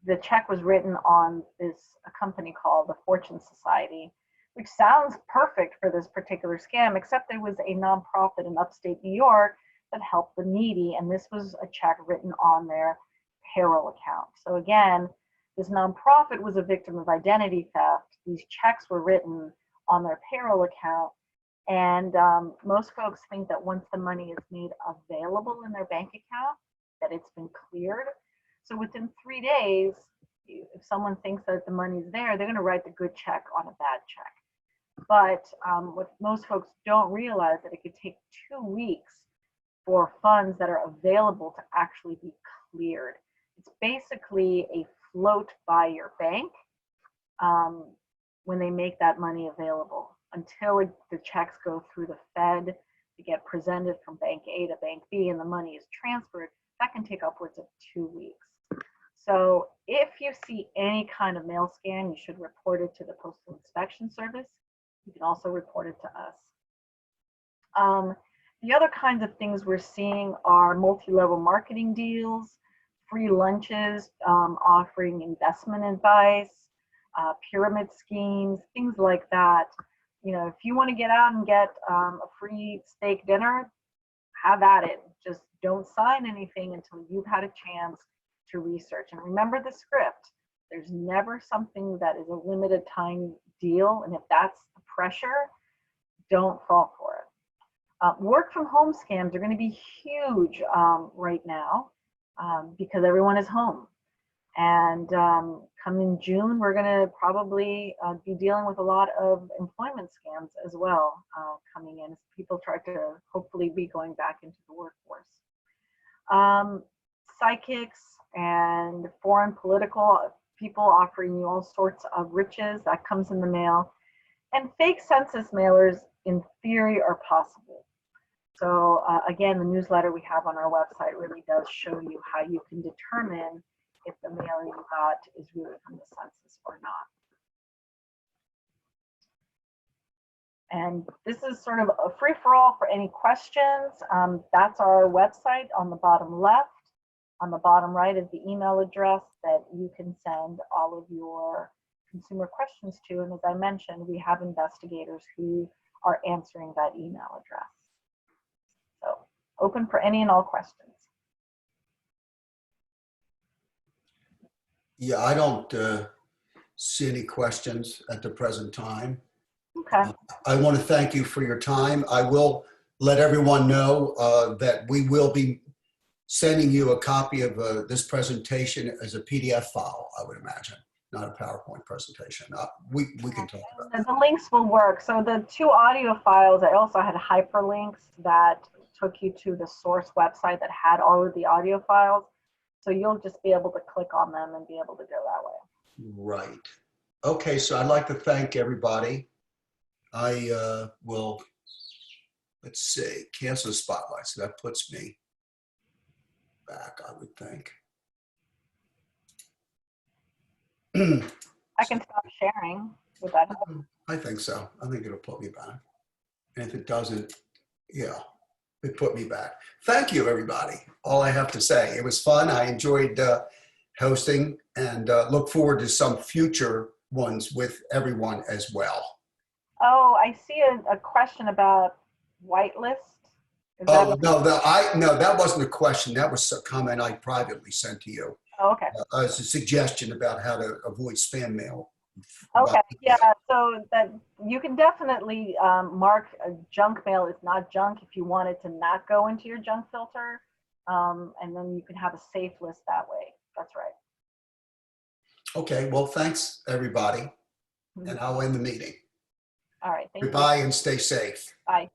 the check was written on a company called the Fortune Society, which sounds perfect for this particular scam, except it was a nonprofit in upstate New York that helped the needy, and this was a check written on their payroll account. So again, this nonprofit was a victim of identity theft. These checks were written on their payroll account, and most folks think that once the money is made available in their bank account, that it's been cleared. So within 3 days, if someone thinks that the money's there, they're going to write the good check on a bad check. But what most folks don't realize that it could take 2 weeks for funds that are available to actually be cleared. It's basically a float by your bank when they make that money available until the checks go through the Fed to get presented from Bank A to Bank B and the money is transferred. That can take upwards of 2 weeks. So if you see any kind of mail scam, you should report it to the Postal Inspection Service. You can also report it to us. The other kinds of things we're seeing are multi-level marketing deals, free lunches, offering investment advice, pyramid schemes, things like that. If you want to get out and get a free steak dinner, have at it. Just don't sign anything until you've had a chance to research. And remember the script. There's never something that is a limited time deal. And if that's the pressure, don't fall for it. Work from home scams are going to be huge right now because everyone is home. And coming June, we're going to probably be dealing with a lot of employment scams as well coming in as people try to hopefully be going back into the workforce. Psychics and foreign political people offering you all sorts of riches that comes in the mail, and fake census mailers in theory are possible. So again, the newsletter we have on our website really does show you how you can determine if the mail you got is really from the census or not. And this is sort of a free-for-all for any questions. That's our website on the bottom left. On the bottom right is the email address that you can send all of your consumer questions to. And as I mentioned, we have investigators who are answering that email address. So open for any and all questions. Yeah, I don't see any questions at the present time. Okay. I want to thank you for your time. I will let everyone know that we will be sending you a copy of this presentation as a PDF file, I would imagine, not a PowerPoint presentation. We can talk about that. The links will work. So the 2 audio files, I also had hyperlinks that took you to the source website that had all of the audio files. So you'll just be able to click on them and be able to go that way. Right. Okay, so I'd like to thank everybody. I will, let's see, cancel the spotlight. So that puts me back, I would think. I can stop sharing. Would that help? I think so. I think it'll put me back. And if it doesn't, yeah, it put me back. Thank you, everybody. All I have to say, it was fun. I enjoyed hosting and look forward to some future ones with everyone as well. Oh, I see a question about whitelist. Is Oh, that no, that wasn't a question. That was a comment I privately sent to you. Oh, okay. As a suggestion about how to avoid spam mail. Okay, yeah, so that you can definitely mark junk mail is not junk if you want it to not go into your junk filter. And then you can have a safe list that way. That's right. Okay, well, thanks, everybody. And I'll end the meeting. All right, thank you. Goodbye and stay safe. Bye.